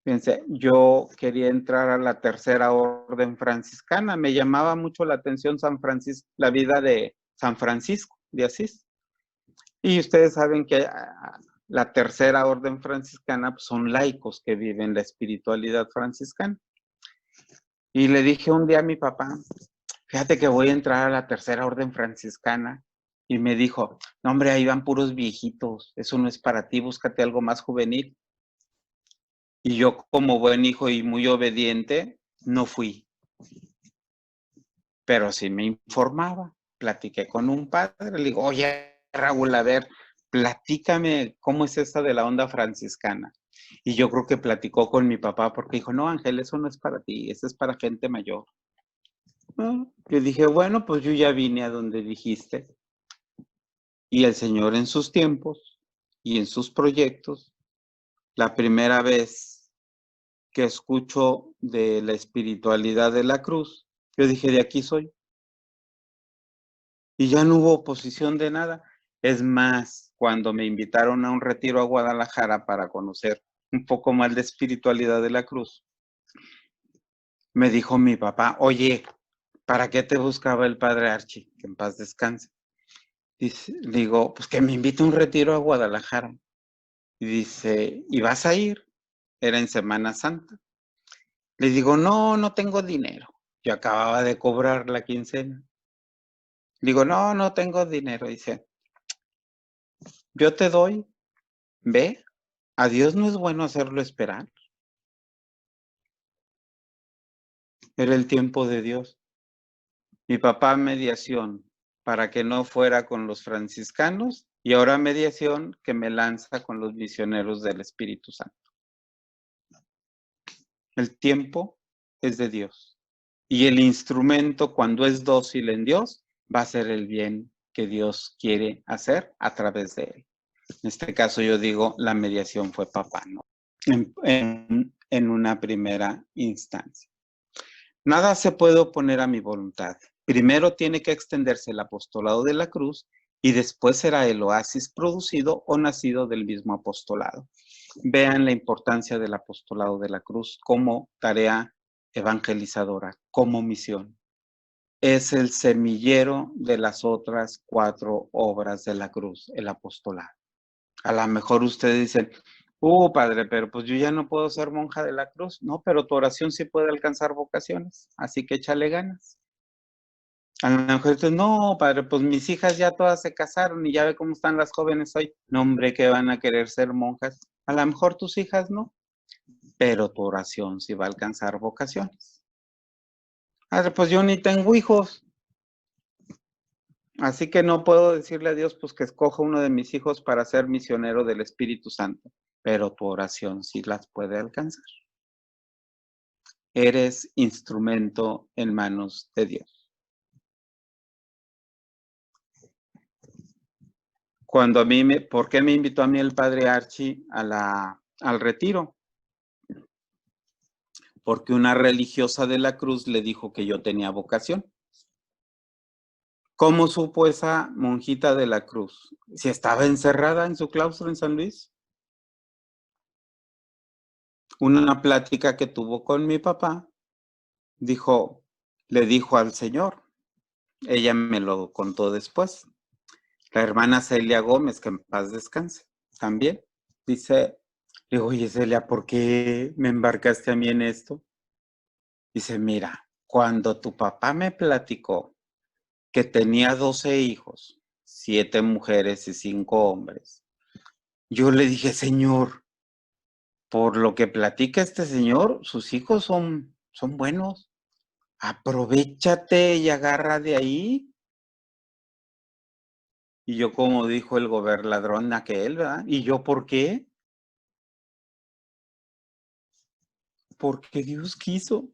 Fíjense, yo quería entrar a la tercera orden franciscana. Me llamaba mucho la atención la vida de San Francisco de Asís. Y ustedes saben que la tercera orden franciscana pues, son laicos que viven la espiritualidad franciscana. Y le dije un día a mi papá, fíjate que voy a entrar a la tercera orden franciscana. Y me dijo, no hombre, ahí van puros viejitos, eso no es para ti, búscate algo más juvenil. Y yo como buen hijo y muy obediente, no fui. Pero sí me informaba, platiqué con un padre, le digo, oye Raúl, a ver, platícame cómo es esta de la onda franciscana. Y yo creo que platicó con mi papá porque dijo, no Ángel, eso no es para ti, eso es para gente mayor. Yo dije, bueno, pues yo ya vine a donde dijiste. Y el Señor en sus tiempos y en sus proyectos, la primera vez que escucho de la espiritualidad de la cruz, yo dije, de aquí soy. Y ya no hubo oposición de nada. Es más, cuando me invitaron a un retiro a Guadalajara para conocer un poco más de espiritualidad de la cruz, me dijo mi papá, oye, ¿para qué te buscaba el padre Archie? Que en paz descanse. Digo, pues que me invite a un retiro a Guadalajara. Y dice, ¿y vas a ir? Era en Semana Santa. Le digo, no, no tengo dinero. Yo acababa de cobrar la quincena. Digo, no, no tengo dinero. Dice, yo te doy, ve, a Dios no es bueno hacerlo esperar. Era el tiempo de Dios. Mi papá mediación para que no fuera con los franciscanos y ahora mediación que me lanza con los misioneros del Espíritu Santo. El tiempo es de Dios y el instrumento cuando es dócil en Dios va a ser el bien que Dios quiere hacer a través de él. En este caso yo digo la mediación fue papá, ¿no? En una primera instancia. Nada se puede oponer a mi voluntad. Primero tiene que extenderse el apostolado de la cruz y después será el oasis producido o nacido del mismo apostolado. Vean la importancia del apostolado de la cruz como tarea evangelizadora, como misión. Es el semillero de las otras 4 obras de la cruz, el apostolado. A lo mejor ustedes dicen, padre, pero pues yo ya no puedo ser monja de la cruz. No, pero tu oración sí puede alcanzar vocaciones, así que échale ganas. A lo mejor dices, no, padre, pues mis hijas ya todas se casaron y ya ve cómo están las jóvenes hoy. No, hombre, que van a querer ser monjas. A lo mejor tus hijas no, pero tu oración sí va a alcanzar vocaciones. Padre, pues yo ni tengo hijos, así que no puedo decirle a Dios pues que escoja uno de mis hijos para ser misionero del Espíritu Santo, pero tu oración sí las puede alcanzar. Eres instrumento en manos de Dios. ¿Por qué me invitó a mí el padre Archie al retiro? Porque una religiosa de la Cruz le dijo que yo tenía vocación. ¿Cómo supo esa monjita de la Cruz? Si estaba encerrada en su claustro en San Luis. Una plática que tuvo con mi papá, le dijo al Señor, ella me lo contó después, la hermana Celia Gómez, que en paz descanse, también, dice, le digo, oye Celia, ¿por qué me embarcaste a mí en esto? Dice, mira, cuando tu papá me platicó que tenía 12 hijos, 7 mujeres y 5 hombres, yo le dije, Señor, por lo que platica este señor, sus hijos son buenos. Aprovéchate y agarra de ahí. Y yo, como dijo el ladrón aquel, ¿verdad? ¿Y yo por qué? Porque Dios quiso.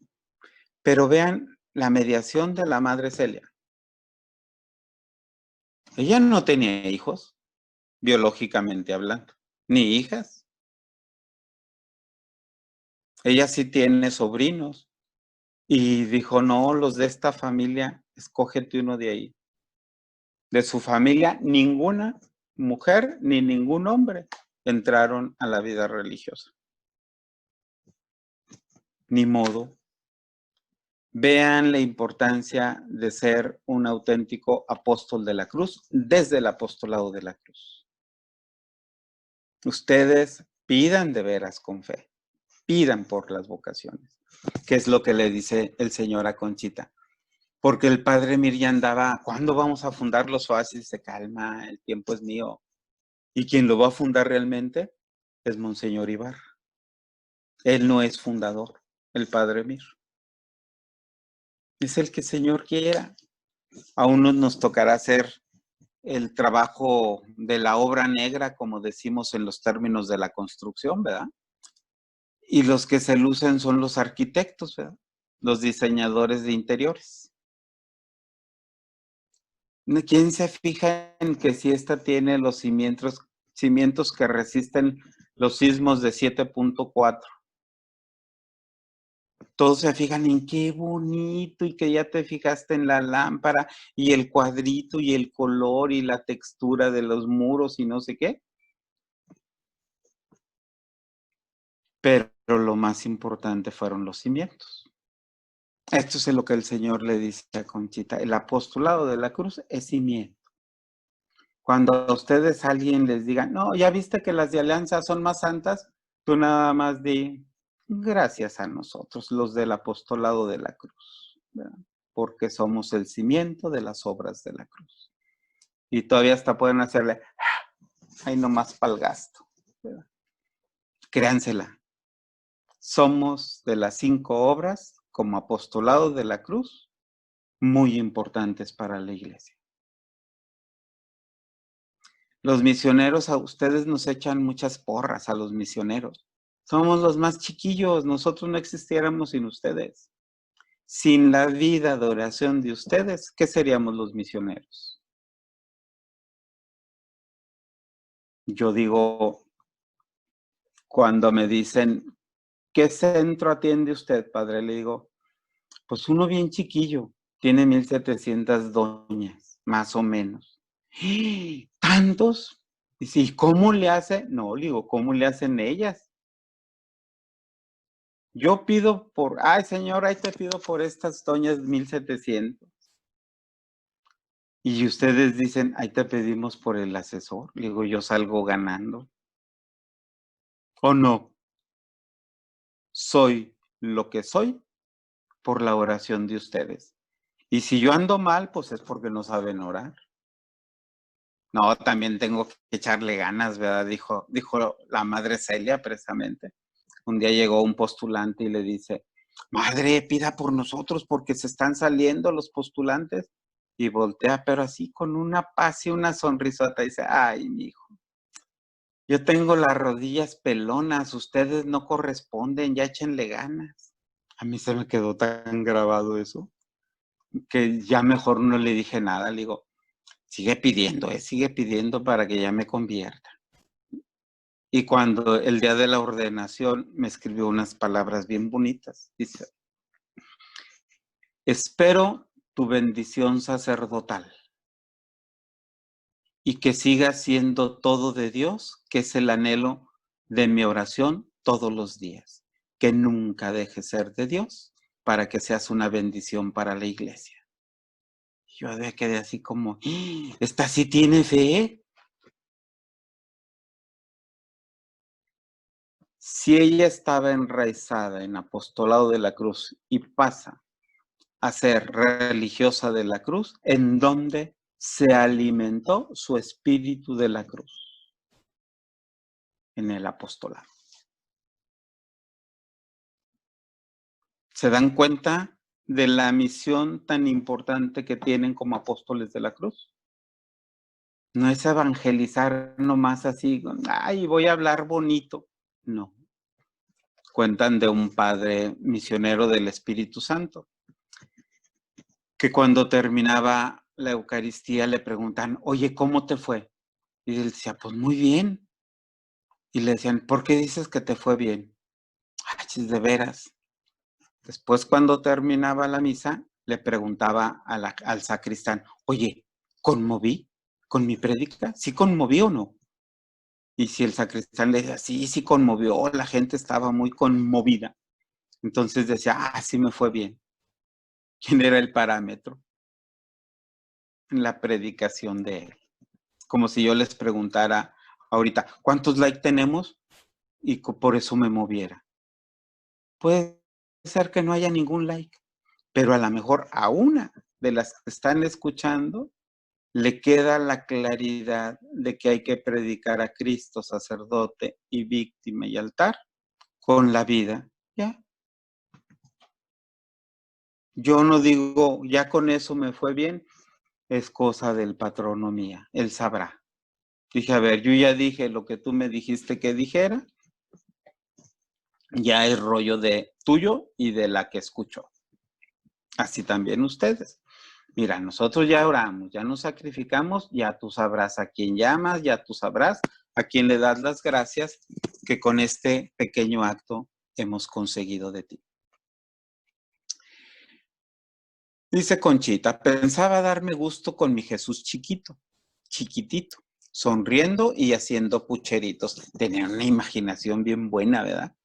Pero vean la mediación de la Madre Celia. Ella no tenía hijos, biológicamente hablando, ni hijas. Ella sí tiene sobrinos. Y dijo, no, los de esta familia, escógete uno de ahí. De su familia, ninguna mujer ni ningún hombre entraron a la vida religiosa. Ni modo. Vean la importancia de ser un auténtico apóstol de la cruz desde el apostolado de la cruz. Ustedes pidan de veras con fe, pidan por las vocaciones, que es lo que le dice el Señor a Conchita. Porque el padre Miriam andaba, ¿cuándo vamos a fundar los oasis? Se calma, el tiempo es mío. Y quien lo va a fundar realmente es Monseñor Ibarra. Él no es fundador, el padre Mir. Es el que el Señor quiera. A unos nos tocará hacer el trabajo de la obra negra, como decimos en los términos de la construcción, ¿verdad? Y los que se lucen son los arquitectos, ¿verdad? Los diseñadores de interiores. ¿Quién se fija en que si esta tiene los cimientos que resisten los sismos de 7.4? Todos se fijan en qué bonito y que ya te fijaste en la lámpara y el cuadrito y el color y la textura de los muros y no sé qué. Pero lo más importante fueron los cimientos. Esto es lo que el Señor le dice a Conchita. El apostolado de la cruz es cimiento. Cuando a ustedes alguien les diga, no, ya viste que las de Alianza son más santas, tú nada más di, gracias a nosotros, los del apostolado de la cruz, ¿verdad? Porque somos el cimiento de las obras de la cruz. Y todavía hasta pueden hacerle, ahí nomás para el gasto, ¿verdad? Créansela. Somos de las 5 obras como apostolado de la cruz muy importantes para la iglesia. Los misioneros, a ustedes nos echan muchas porras a los misioneros. Somos los más chiquillos, nosotros no existiéramos sin ustedes. Sin la vida de oración de ustedes, ¿qué seríamos los misioneros? Yo digo, cuando me dicen, ¿qué centro atiende usted, padre? Le digo, pues uno bien chiquillo, tiene 1,700 doñas, más o menos. ¿Tantos? Dice, ¿y cómo le hace? No, le digo, ¿cómo le hacen ellas? Yo pido por, ay señor, ahí te pido por estas doñas 1,700. Y ustedes dicen, ahí te pedimos por el asesor. Le digo, yo salgo ganando. ¿O no? Soy lo que soy por la oración de ustedes. Y si yo ando mal, pues es porque no saben orar. No, también tengo que echarle ganas, ¿verdad? Dijo la madre Celia precisamente. Un día llegó un postulante y le dice, madre, pida por nosotros porque se están saliendo los postulantes. Y voltea, pero así con una paz y una sonrisota, y dice, ay, mi hijo, yo tengo las rodillas pelonas, ustedes no corresponden, ya échenle ganas. A mí se me quedó tan grabado eso, que ya mejor no le dije nada, le digo, sigue pidiendo para que ya me convierta. Y cuando el día de la ordenación me escribió unas palabras bien bonitas, dice, espero tu bendición sacerdotal y que siga siendo todo de Dios, que es el anhelo de mi oración todos los días, que nunca deje ser de Dios para que seas una bendición para la iglesia. Yo quedé así como, ¿esta sí tiene fe? Si ella estaba enraizada en apostolado de la cruz y pasa a ser religiosa de la cruz, ¿en dónde se alimentó su espíritu de la cruz? En el apostolado. ¿Se dan cuenta de la misión tan importante que tienen como apóstoles de la cruz? No es evangelizar nomás así, ay, voy a hablar bonito. No. Cuentan de un padre misionero del Espíritu Santo, que cuando terminaba la Eucaristía le preguntan, oye, ¿cómo te fue? Y él decía, pues muy bien. Y le decían, ¿por qué dices que te fue bien? Ay, chis, de veras. Después, cuando terminaba la misa, le preguntaba al sacristán, oye, ¿conmoví con mi prédica? ¿Sí conmoví o no? Y si el sacristán le decía, sí, sí conmovió, la gente estaba muy conmovida. Entonces decía, ah, sí me fue bien. ¿Quién era el parámetro? La predicación de él. Como si yo les preguntara ahorita, ¿cuántos likes tenemos? Y por eso me moviera. Puede ser que no haya ningún like, pero a lo mejor a una de las que están escuchando le queda la claridad de que hay que predicar a Cristo, sacerdote y víctima y altar con la vida. Ya. Yo no digo, ya con eso me fue bien, es cosa del patrono mía, él sabrá. Dije, a ver, yo ya dije lo que tú me dijiste que dijera, ya es rollo de tuyo y de la que escuchó. Así también ustedes. Mira, nosotros ya oramos, ya nos sacrificamos, ya tú sabrás a quién llamas, ya tú sabrás a quién le das las gracias que con este pequeño acto hemos conseguido de ti. Dice Conchita, pensaba darme gusto con mi Jesús chiquito, chiquitito, sonriendo y haciendo pucheritos. Tenía una imaginación bien buena, ¿verdad?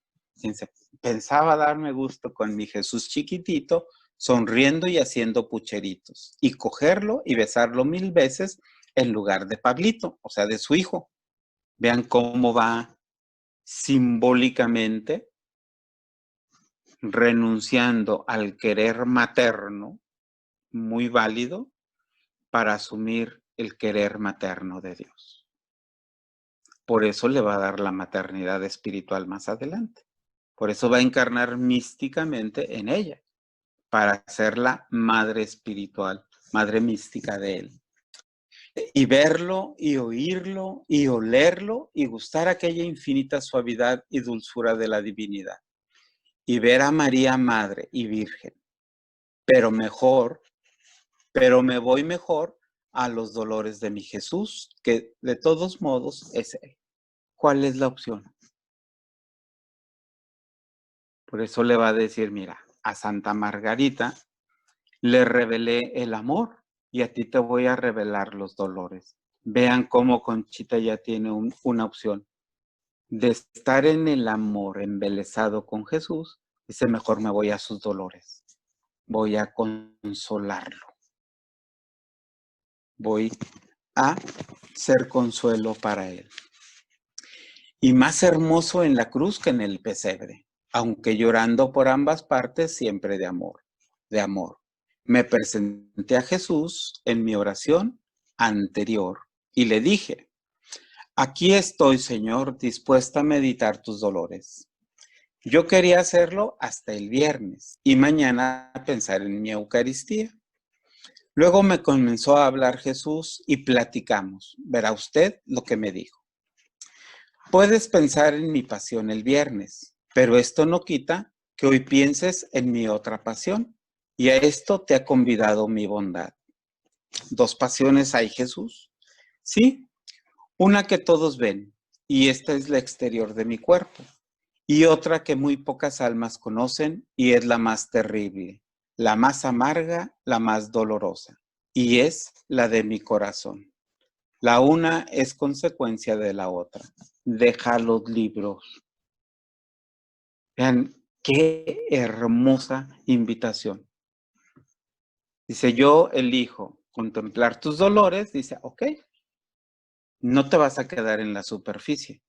Pensaba darme gusto con mi Jesús chiquitito, sonriendo y haciendo pucheritos, y cogerlo y besarlo 1000 veces en lugar de Pablito, o sea, de su hijo. Vean cómo va simbólicamente renunciando al querer materno, muy válido, para asumir el querer materno de Dios. Por eso le va a dar la maternidad espiritual más adelante. Por eso va a encarnar místicamente en ella, para ser la madre espiritual, madre mística de él. Y verlo, y oírlo, y olerlo, y gustar aquella infinita suavidad y dulzura de la divinidad. Y ver a María Madre y Virgen. Pero mejor, pero me voy mejor a los dolores de mi Jesús, que de todos modos es Él. ¿Cuál es la opción? Por eso le va a decir, mira, a Santa Margarita le revelé el amor y a ti te voy a revelar los dolores. Vean cómo Conchita ya tiene una opción de estar en el amor embelesado con Jesús. Dice, mejor me voy a sus dolores. Voy a consolarlo. Voy a ser consuelo para él. Y más hermoso en la cruz que en el pesebre, aunque llorando por ambas partes, siempre de amor, de amor. Me presenté a Jesús en mi oración anterior y le dije, aquí estoy, Señor, dispuesta a meditar tus dolores. Yo quería hacerlo hasta el viernes y mañana pensar en mi Eucaristía. Luego me comenzó a hablar Jesús y platicamos. Verá usted lo que me dijo. Puedes pensar en mi pasión el viernes, pero esto no quita que hoy pienses en mi otra pasión, y a esto te ha convidado mi bondad. ¿Dos pasiones hay, Jesús? Sí, una que todos ven, y esta es la exterior de mi cuerpo, y otra que muy pocas almas conocen, y es la más terrible, la más amarga, la más dolorosa, y es la de mi corazón. La una es consecuencia de la otra. Deja los libros. Vean, qué hermosa invitación. Dice, yo elijo contemplar tus dolores. Dice, ok, no te vas a quedar en la superficie.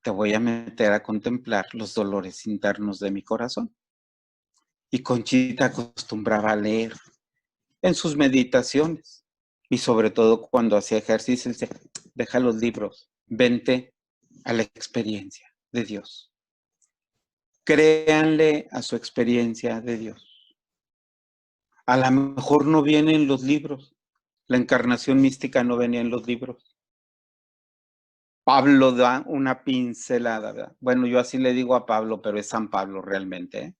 Te voy a meter a contemplar los dolores internos de mi corazón. Y Conchita acostumbraba a leer en sus meditaciones. Y sobre todo cuando hacía ejercicio, dice, deja los libros, vente a la experiencia de Dios. Créanle a su experiencia de Dios. A lo mejor no vienen los libros. La encarnación mística no venía en los libros. Pablo da una pincelada, ¿verdad? Bueno, yo así le digo a Pablo, pero es San Pablo realmente, ¿eh?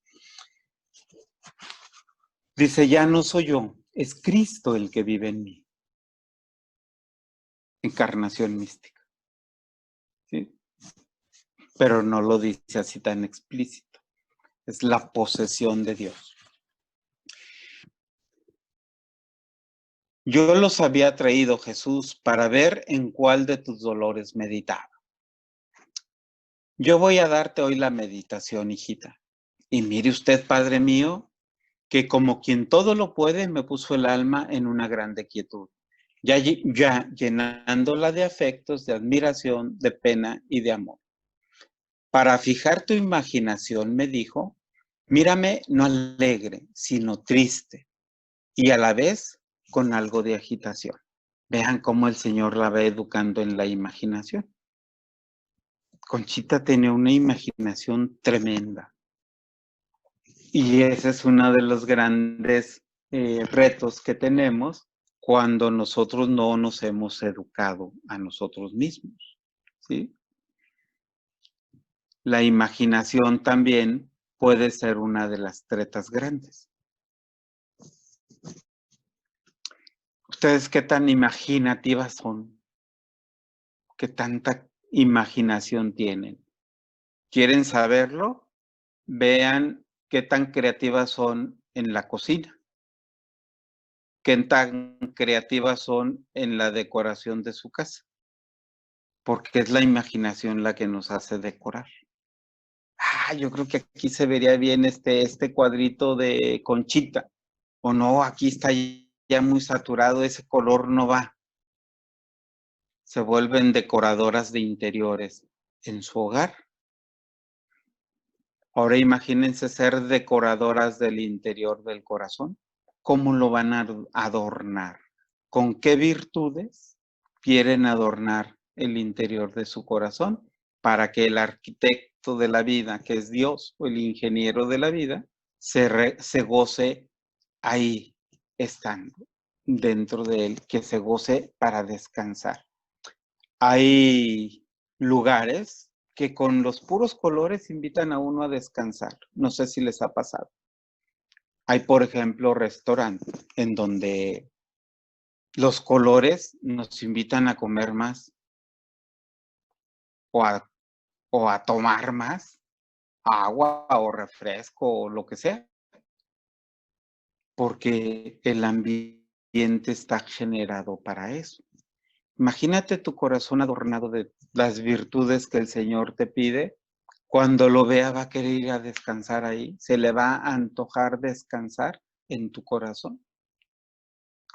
Dice, ya no soy yo, es Cristo el que vive en mí. Encarnación mística, ¿sí? Pero no lo dice así tan explícito. Es la posesión de Dios. Yo los había traído, Jesús, para ver en cuál de tus dolores meditaba. Yo voy a darte hoy la meditación, hijita. Y mire usted, Padre mío, que como quien todo lo puede, me puso el alma en una grande quietud, ya llenándola de afectos, de admiración, de pena y de amor. Para fijar tu imaginación, me dijo, mírame no alegre, sino triste, y a la vez con algo de agitación. Vean cómo el Señor la va educando en la imaginación. Conchita tenía una imaginación tremenda. Y ese es uno de los grandes retos que tenemos cuando nosotros no nos hemos educado a nosotros mismos, ¿sí? La imaginación también puede ser una de las tretas grandes. ¿Ustedes qué tan imaginativas son? ¿Qué tanta imaginación tienen? ¿Quieren saberlo? Vean qué tan creativas son en la cocina. Qué tan creativas son en la decoración de su casa. Porque es la imaginación la que nos hace decorar. Yo creo que aquí se vería bien este cuadrito de Conchita. O no, aquí está ya muy saturado, ese color no va. Se vuelven decoradoras de interiores en su hogar. Ahora imagínense ser decoradoras del interior del corazón. ¿Cómo lo van a adornar? ¿Con qué virtudes quieren adornar el interior de su corazón para que el arquitecto de la vida, que es Dios, o el ingeniero de la vida, se goce ahí estando, dentro de él, que se goce para descansar? Hay lugares que con los puros colores invitan a uno a descansar. No sé si les ha pasado. Hay, por ejemplo, restaurantes en donde los colores nos invitan a comer más o a tomar más agua o refresco o lo que sea, porque el ambiente está generado para eso. Imagínate tu corazón adornado de las virtudes que el Señor te pide. Cuando lo vea va a querer ir a descansar ahí, se le va a antojar descansar en tu corazón.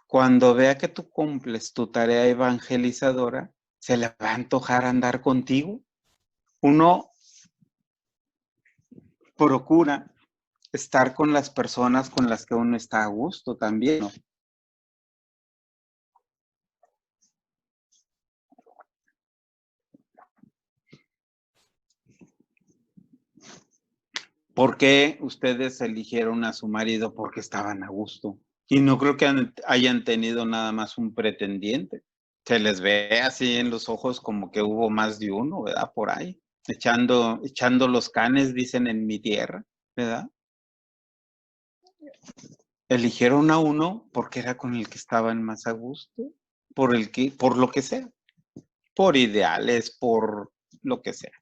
Cuando vea que tú cumples tu tarea evangelizadora, se le va a antojar andar contigo. Uno procura estar con las personas con las que uno está a gusto también, ¿no? ¿Por qué ustedes eligieron a su marido? Porque estaban a gusto. Y no creo que hayan tenido nada más un pretendiente. Se les ve así en los ojos como que hubo más de uno, ¿verdad? Por ahí, echando los canes, dicen en mi tierra, ¿verdad? Eligieron a uno porque era con el que estaban más a gusto, por lo que sea, por ideales, por lo que sea.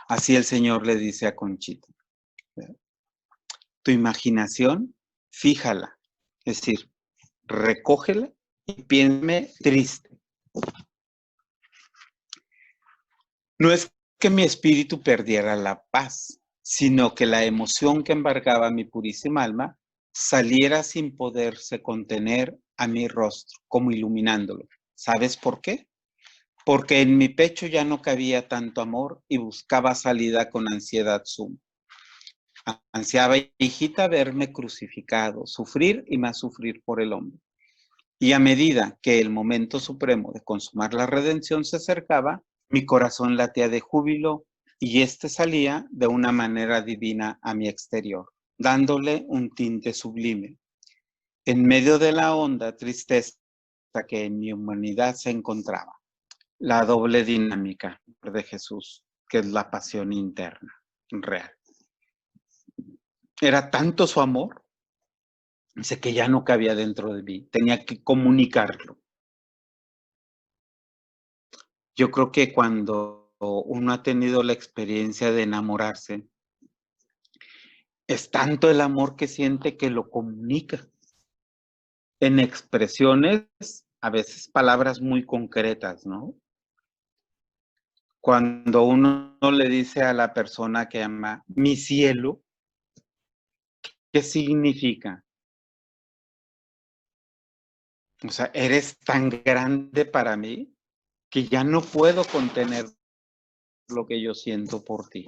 Así el Señor le dice a Conchita, ¿verdad? Tu imaginación, fíjala, es decir, recógela y piénsame triste. No es que mi espíritu perdiera la paz, sino que la emoción que embargaba mi purísima alma saliera sin poderse contener a mi rostro, como iluminándolo. ¿Sabes por qué? Porque en mi pecho ya no cabía tanto amor y buscaba salida con ansiedad suma. Ansiaba, hijita, verme crucificado, sufrir y más sufrir por el hombre. Y a medida que el momento supremo de consumar la redención se acercaba, mi corazón latía de júbilo y éste salía de una manera divina a mi exterior, dándole un tinte sublime. En medio de la honda tristeza que en mi humanidad se encontraba, la doble dinámica de Jesús, que es la pasión interna, real. Era tanto su amor, dice que ya no cabía dentro de mí, tenía que comunicarlo. Yo creo que cuando uno ha tenido la experiencia de enamorarse, es tanto el amor que siente que lo comunica en expresiones, a veces palabras muy concretas, ¿no? Cuando uno le dice a la persona que ama, mi cielo, ¿qué significa? O sea, eres tan grande para mí que ya no puedo contener lo que yo siento por ti.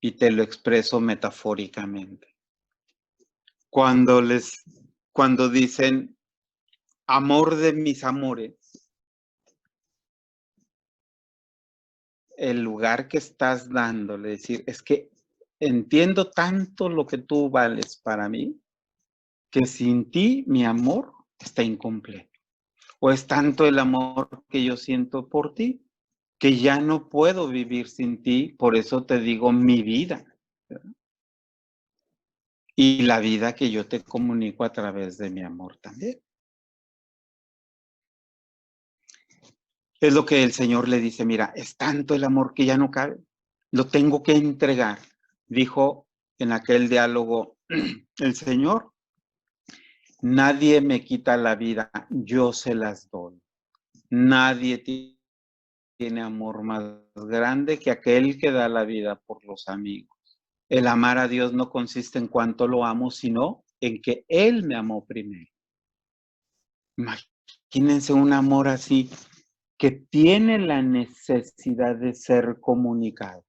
Y te lo expreso metafóricamente. Cuando dicen amor de mis amores, el lugar que estás dándole, decir, es que entiendo tanto lo que tú vales para mí, que sin ti mi amor está incompleto. O es tanto el amor que yo siento por ti, que ya no puedo vivir sin ti, por eso te digo mi vida. ¿Verdad? Y la vida que yo te comunico a través de mi amor también. Es lo que el Señor le dice, mira, es tanto el amor que ya no cabe, lo tengo que entregar. Dijo en aquel diálogo el Señor, nadie me quita la vida, yo se las doy. Nadie tiene amor más grande que aquel que da la vida por los amigos. El amar a Dios no consiste en cuánto lo amo, sino en que Él me amó primero. Imagínense un amor así que tiene la necesidad de ser comunicado,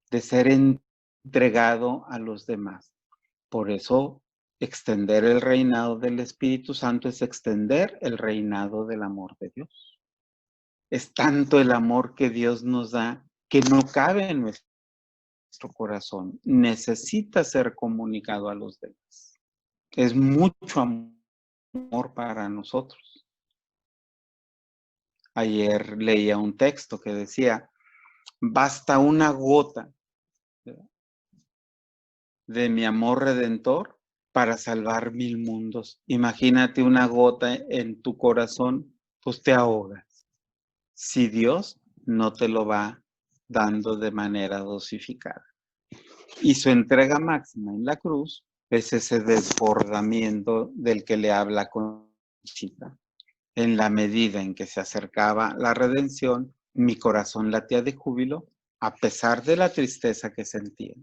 de ser entregado a los demás. Por eso, extender el reinado del Espíritu Santo es extender el reinado del amor de Dios. Es tanto el amor que Dios nos da que no cabe en nuestro corazón. Necesita ser comunicado a los demás. Es mucho amor para nosotros. Ayer leía un texto que decía, basta una gota de mi amor redentor para salvar 1000 mundos. Imagínate una gota en tu corazón, pues te ahogas. Si Dios no te lo va dando de manera dosificada. Y su entrega máxima en la cruz es ese desbordamiento del que le habla Conchita. En la medida en que se acercaba la redención, mi corazón latía de júbilo a pesar de la tristeza que sentía.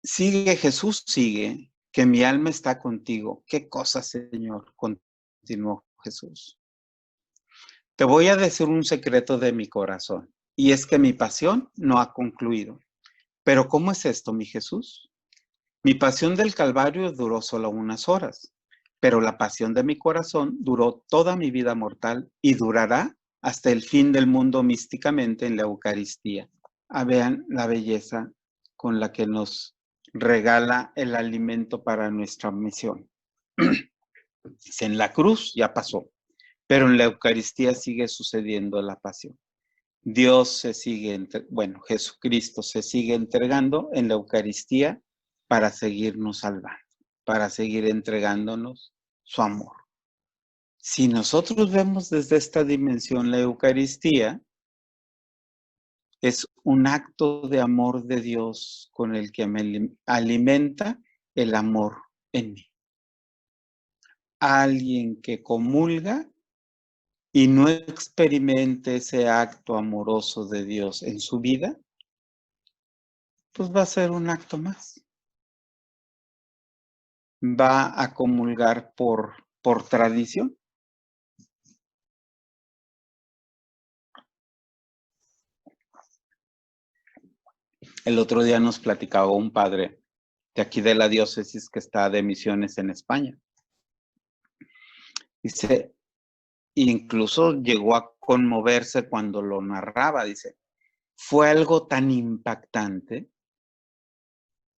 Sigue Jesús, sigue, que mi alma está contigo. ¿Qué cosa, Señor? Continuó Jesús. Te voy a decir un secreto de mi corazón, y es que mi pasión no ha concluido. Pero ¿cómo es esto, mi Jesús? Mi pasión del Calvario duró solo unas horas, pero la pasión de mi corazón duró toda mi vida mortal y durará hasta el fin del mundo místicamente en la Eucaristía. Vean la belleza con la que nos regala el alimento para nuestra misión. En la cruz ya pasó, pero en la Eucaristía sigue sucediendo la pasión. Dios se sigue, Jesucristo se sigue entregando en la Eucaristía para seguirnos salvando, para seguir entregándonos su amor. Si nosotros vemos desde esta dimensión la Eucaristía, es un acto de amor de Dios con el que me alimenta el amor en mí. Alguien que comulga y no experimente ese acto amoroso de Dios en su vida, pues va a ser un acto más. Va a comulgar por tradición. El otro día nos platicaba un padre de aquí de la diócesis que está de misiones en España. Dice, incluso llegó a conmoverse cuando lo narraba, dice, fue algo tan impactante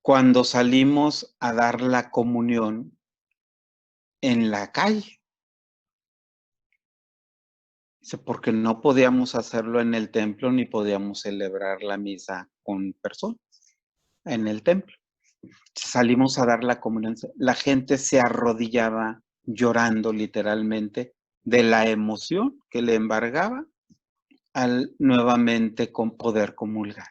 cuando salimos a dar la comunión en la calle. Porque no podíamos hacerlo en el templo ni podíamos celebrar la misa con personas en el templo. Salimos a dar la comunión. La gente se arrodillaba llorando literalmente de la emoción que le embargaba al nuevamente poder comulgar.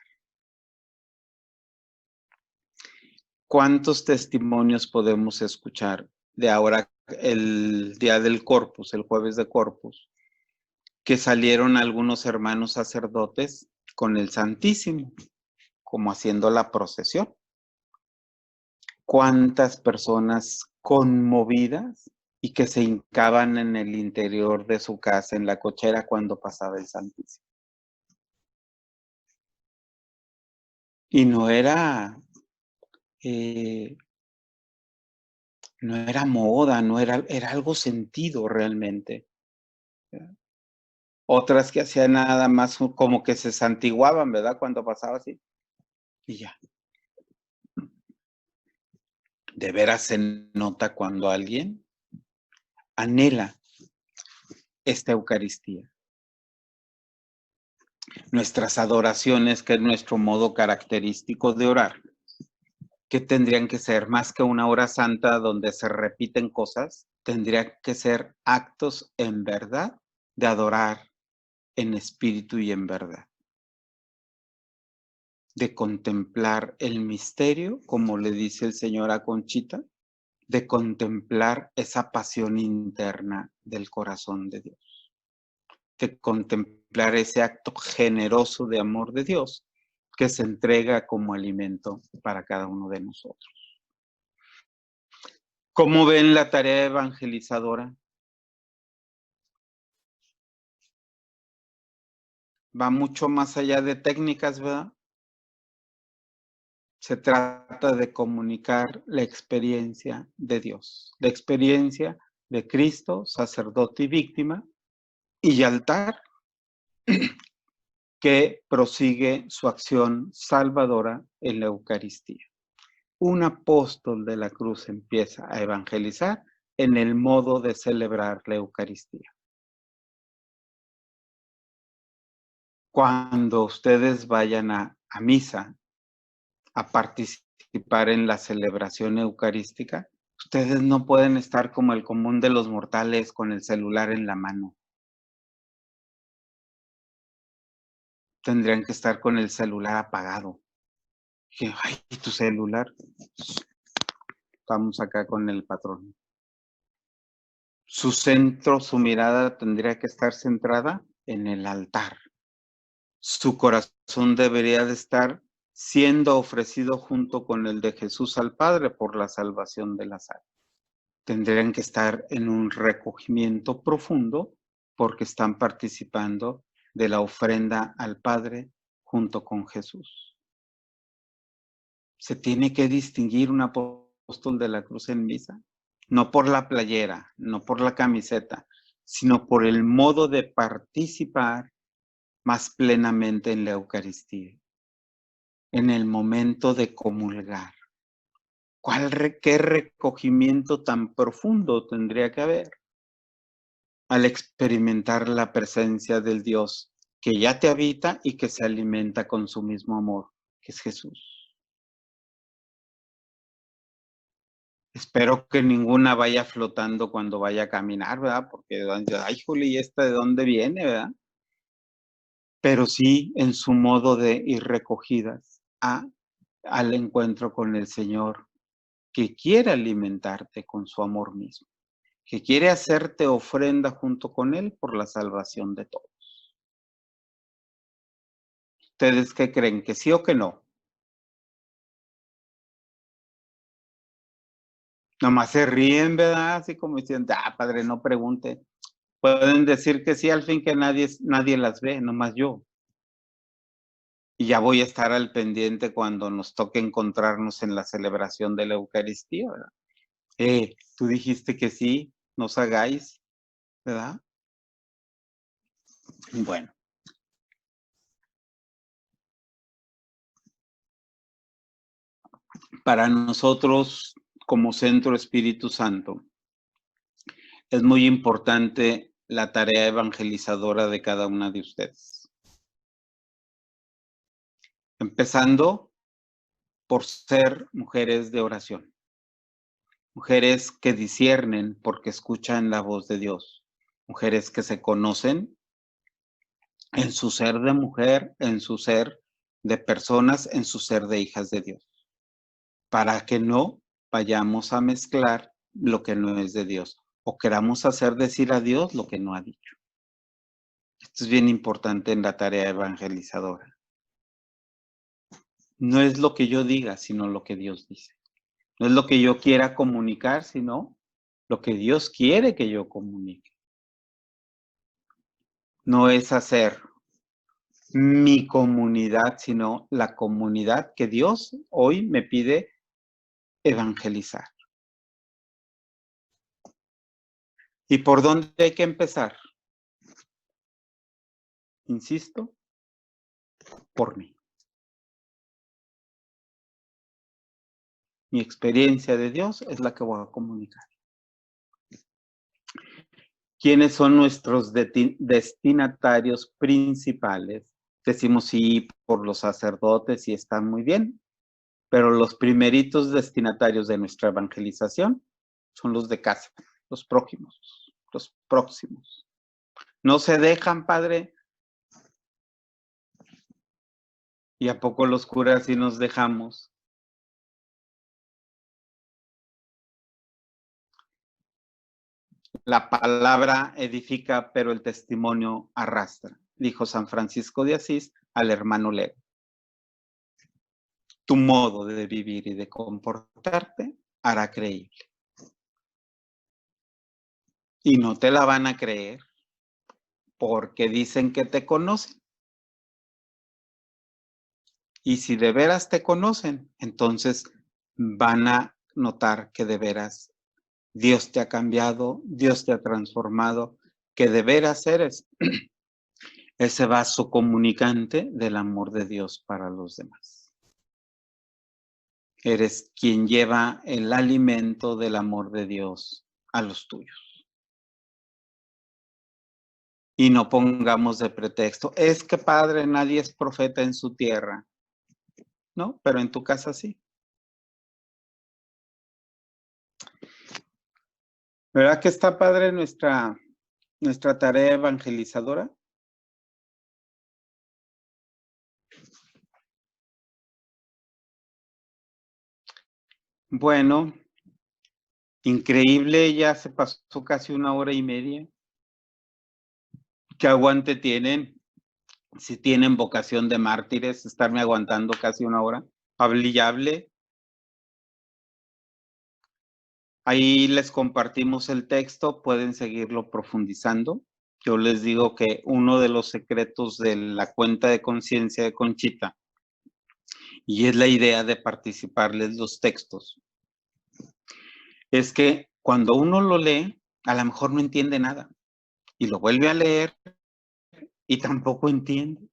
¿Cuántos testimonios podemos escuchar de ahora el día del Corpus, el jueves de Corpus, que salieron algunos hermanos sacerdotes con el Santísimo, como haciendo la procesión? ¿Cuántas personas conmovidas y que se hincaban en el interior de su casa, en la cochera, cuando pasaba el Santísimo? Y no era moda, era algo sentido realmente. Otras que hacían nada más como que se santiguaban, ¿verdad? Cuando pasaba así. Y ya. De veras se nota cuando alguien anhela esta Eucaristía. Nuestras adoraciones, que es nuestro modo característico de orar, que tendrían que ser más que una hora santa donde se repiten cosas, tendrían que ser actos en verdad de adorar en espíritu y en verdad. De contemplar el misterio, como le dice el Señor a Conchita, de contemplar esa pasión interna del corazón de Dios, de contemplar ese acto generoso de amor de Dios que se entrega como alimento para cada uno de nosotros. ¿Cómo ven la tarea evangelizadora? Va mucho más allá de técnicas, ¿verdad? Se trata de comunicar la experiencia de Dios, la experiencia de Cristo, sacerdote y víctima, y altar, que prosigue su acción salvadora en la Eucaristía. Un apóstol de la cruz empieza a evangelizar en el modo de celebrar la Eucaristía. Cuando ustedes vayan a misa, a participar en la celebración eucarística, ustedes no pueden estar como el común de los mortales con el celular en la mano. Tendrían que estar con el celular apagado. Ay, tu celular. Estamos acá con el patrón. Su centro, su mirada tendría que estar centrada en el altar. Su corazón debería de estar siendo ofrecido junto con el de Jesús al Padre por la salvación de las almas. Tendrían que estar en un recogimiento profundo porque están participando de la ofrenda al Padre junto con Jesús. Se tiene que distinguir un apóstol de la cruz en misa, no por la playera, no por la camiseta, sino por el modo de participar más plenamente en la Eucaristía, en el momento de comulgar. ¿Qué recogimiento tan profundo tendría que haber al experimentar la presencia del Dios que ya te habita y que se alimenta con su mismo amor, que es Jesús? Espero que ninguna vaya flotando cuando vaya a caminar, ¿verdad? Porque, ay, Juli, ¿y esta de dónde viene, verdad? Pero sí en su modo de ir recogidas al encuentro con el Señor, que quiere alimentarte con su amor mismo, que quiere hacerte ofrenda junto con Él por la salvación de todos. ¿Ustedes qué creen? ¿Que sí o que no? Nomás se ríen, ¿verdad? Así como diciendo, padre, no pregunte. Pueden decir que sí, al fin que nadie las ve, nomás yo. Y ya voy a estar al pendiente cuando nos toque encontrarnos en la celebración de la Eucaristía, ¿verdad? Tú dijiste que sí, nos hagáis, ¿verdad? Bueno, para nosotros como Centro Espíritu Santo, es muy importante la tarea evangelizadora de cada una de ustedes. Empezando por ser mujeres de oración. Mujeres que disciernen porque escuchan la voz de Dios. Mujeres que se conocen en su ser de mujer, en su ser de personas, en su ser de hijas de Dios. Para que no vayamos a mezclar lo que no es de Dios o queramos hacer decir a Dios lo que no ha dicho. Esto es bien importante en la tarea evangelizadora. No es lo que yo diga, sino lo que Dios dice. No es lo que yo quiera comunicar, sino lo que Dios quiere que yo comunique. No es hacer mi comunidad, sino la comunidad que Dios hoy me pide evangelizar. ¿Y por dónde hay que empezar? Insisto, por mí. Mi experiencia de Dios es la que voy a comunicar. ¿Quiénes son nuestros destinatarios principales? Decimos sí por los sacerdotes y están muy bien, pero los primeritos destinatarios de nuestra evangelización son los de casa, los prójimos, los próximos. No se dejan, Padre. ¿Y a poco los curas sí nos dejamos? La palabra edifica, pero el testimonio arrastra, dijo San Francisco de Asís al hermano Leo. Tu modo de vivir y de comportarte hará creíble. Y no te la van a creer porque dicen que te conocen. Y si de veras te conocen, entonces van a notar que de veras Dios te ha cambiado, Dios te ha transformado, que de veras eres ese vaso comunicante del amor de Dios para los demás. Eres quien lleva el alimento del amor de Dios a los tuyos. Y no pongamos de pretexto, es que Padre, nadie es profeta en su tierra. No, pero en tu casa sí. ¿Verdad que está padre nuestra tarea evangelizadora? Bueno, increíble, ya se pasó casi 1 hora y media. ¿Qué aguante tienen? Si tienen vocación de mártires, estarme aguantando casi 1 hora. Hable y hable. Ahí les compartimos el texto, pueden seguirlo profundizando. Yo les digo que uno de los secretos de la cuenta de conciencia de Conchita, y es la idea de participarles los textos, es que cuando uno lo lee, a lo mejor no entiende nada, y lo vuelve a leer y tampoco entiende.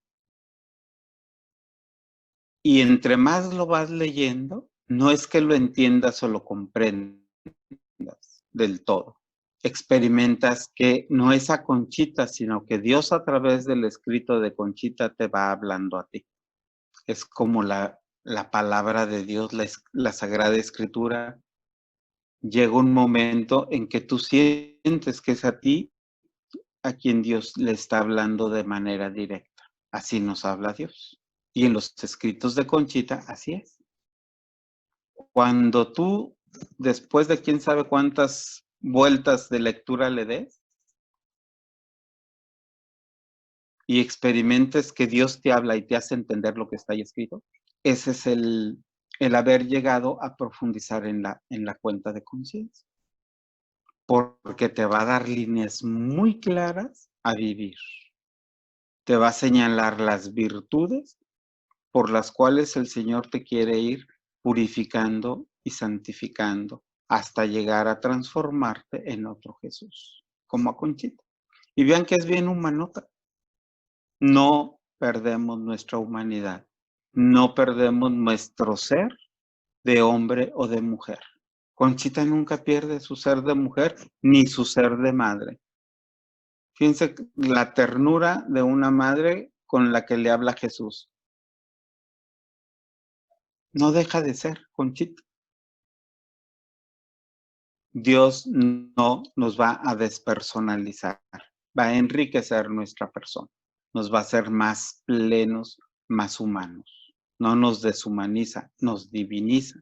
Y entre más lo vas leyendo, no es que lo entiendas o lo comprendas del todo. Experimentas que no es a Conchita, sino que Dios a través del escrito de Conchita te va hablando a ti. Es como la palabra de Dios, la Sagrada Escritura. Llega un momento en que tú sientes que es a ti a quien Dios le está hablando de manera directa. Así nos habla Dios. Y en los escritos de Conchita, así es. Cuando tú, después de quién sabe cuántas vueltas de lectura le des, y experimentes que Dios te habla y te hace entender lo que está ahí escrito, ese es el haber llegado a profundizar en la cuenta de conciencia. Porque te va a dar líneas muy claras a vivir. Te va a señalar las virtudes por las cuales el Señor te quiere ir purificando y santificando hasta llegar a transformarte en otro Jesús, como a Conchita. Y vean que es bien humanota. No perdemos nuestra humanidad, no perdemos nuestro ser de hombre o de mujer. Conchita nunca pierde su ser de mujer ni su ser de madre. Fíjense la ternura de una madre con la que le habla Jesús. No deja de ser, Conchita. Dios no nos va a despersonalizar, va a enriquecer nuestra persona, nos va a hacer más plenos, más humanos. No nos deshumaniza, nos diviniza,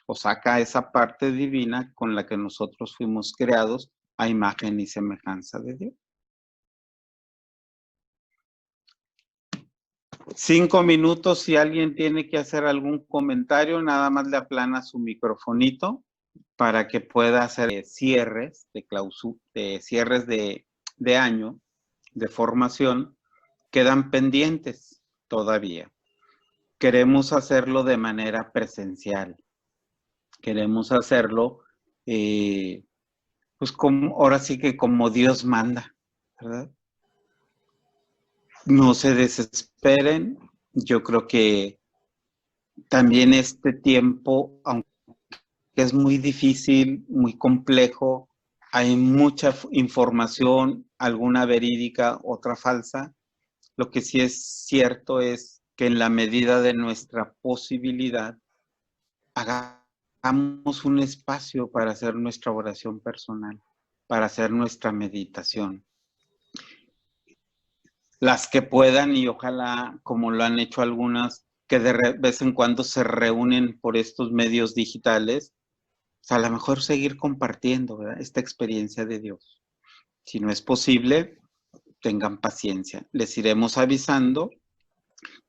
o saca esa parte divina con la que nosotros fuimos creados a imagen y semejanza de Dios. 5 minutos, si alguien tiene que hacer algún comentario, nada más le aplana su microfonito para que pueda hacer cierres de cierres de año, de formación, quedan pendientes todavía. Queremos hacerlo de manera presencial. Queremos hacerlo, pues como, ahora sí que como Dios manda, ¿verdad? No se desesperen. Yo creo que también este tiempo, aunque es muy difícil, muy complejo, hay mucha información, alguna verídica, otra falsa. Lo que sí es cierto es que en la medida de nuestra posibilidad, hagamos un espacio para hacer nuestra oración personal, para hacer nuestra meditación. Las que puedan y ojalá, como lo han hecho algunas, que de vez en cuando se reúnen por estos medios digitales, o sea, a lo mejor seguir compartiendo, ¿verdad?, esta experiencia de Dios. Si no es posible, tengan paciencia. Les iremos avisando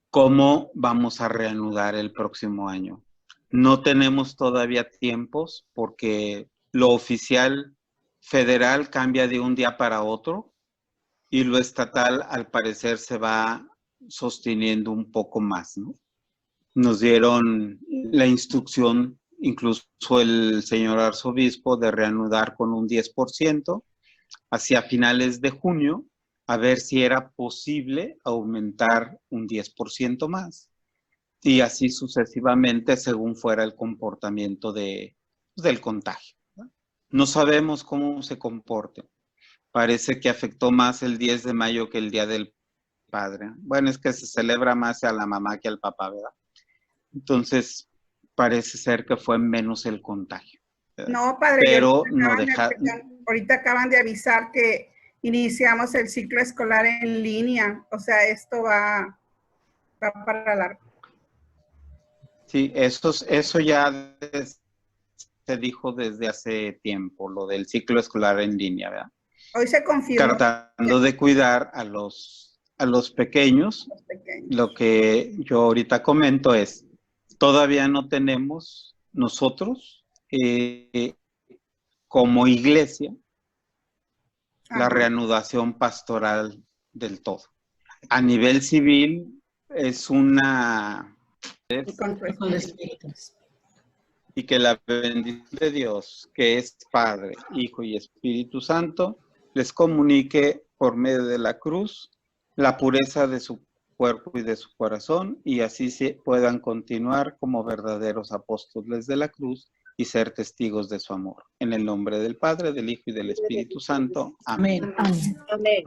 cómo vamos a reanudar el próximo año. No tenemos todavía tiempos porque lo oficial federal cambia de un día para otro y lo estatal al parecer se va sosteniendo un poco más, ¿no? Nos dieron la instrucción, incluso el señor arzobispo, de reanudar con un 10% hacia finales de junio, a ver si era posible aumentar un 10% más. Y así sucesivamente según fuera el comportamiento del contagio. No sabemos cómo se comporte. Parece que afectó más el 10 de mayo que el Día del Padre. Bueno, es que se celebra más a la mamá que al papá, ¿verdad? Entonces, parece ser que fue menos el contagio, ¿verdad? No, padre, pero no deja... ahorita acaban de avisar que iniciamos el ciclo escolar en línea. O sea, esto va para largo. Sí, eso ya se dijo desde hace tiempo, lo del ciclo escolar en línea, ¿verdad? Hoy se confirmó. Tratando de cuidar a los pequeños. Lo que yo ahorita comento es, todavía no tenemos nosotros, como iglesia, la reanudación pastoral del todo. A nivel civil es una... Y que la bendición de Dios, que es Padre, Hijo y Espíritu Santo, les comunique por medio de la cruz la pureza de su cuerpo y de su corazón, y así se puedan continuar como verdaderos apóstoles de la cruz y ser testigos de su amor. En el nombre del Padre, del Hijo y del Espíritu Santo. Amén. Amén. Amén.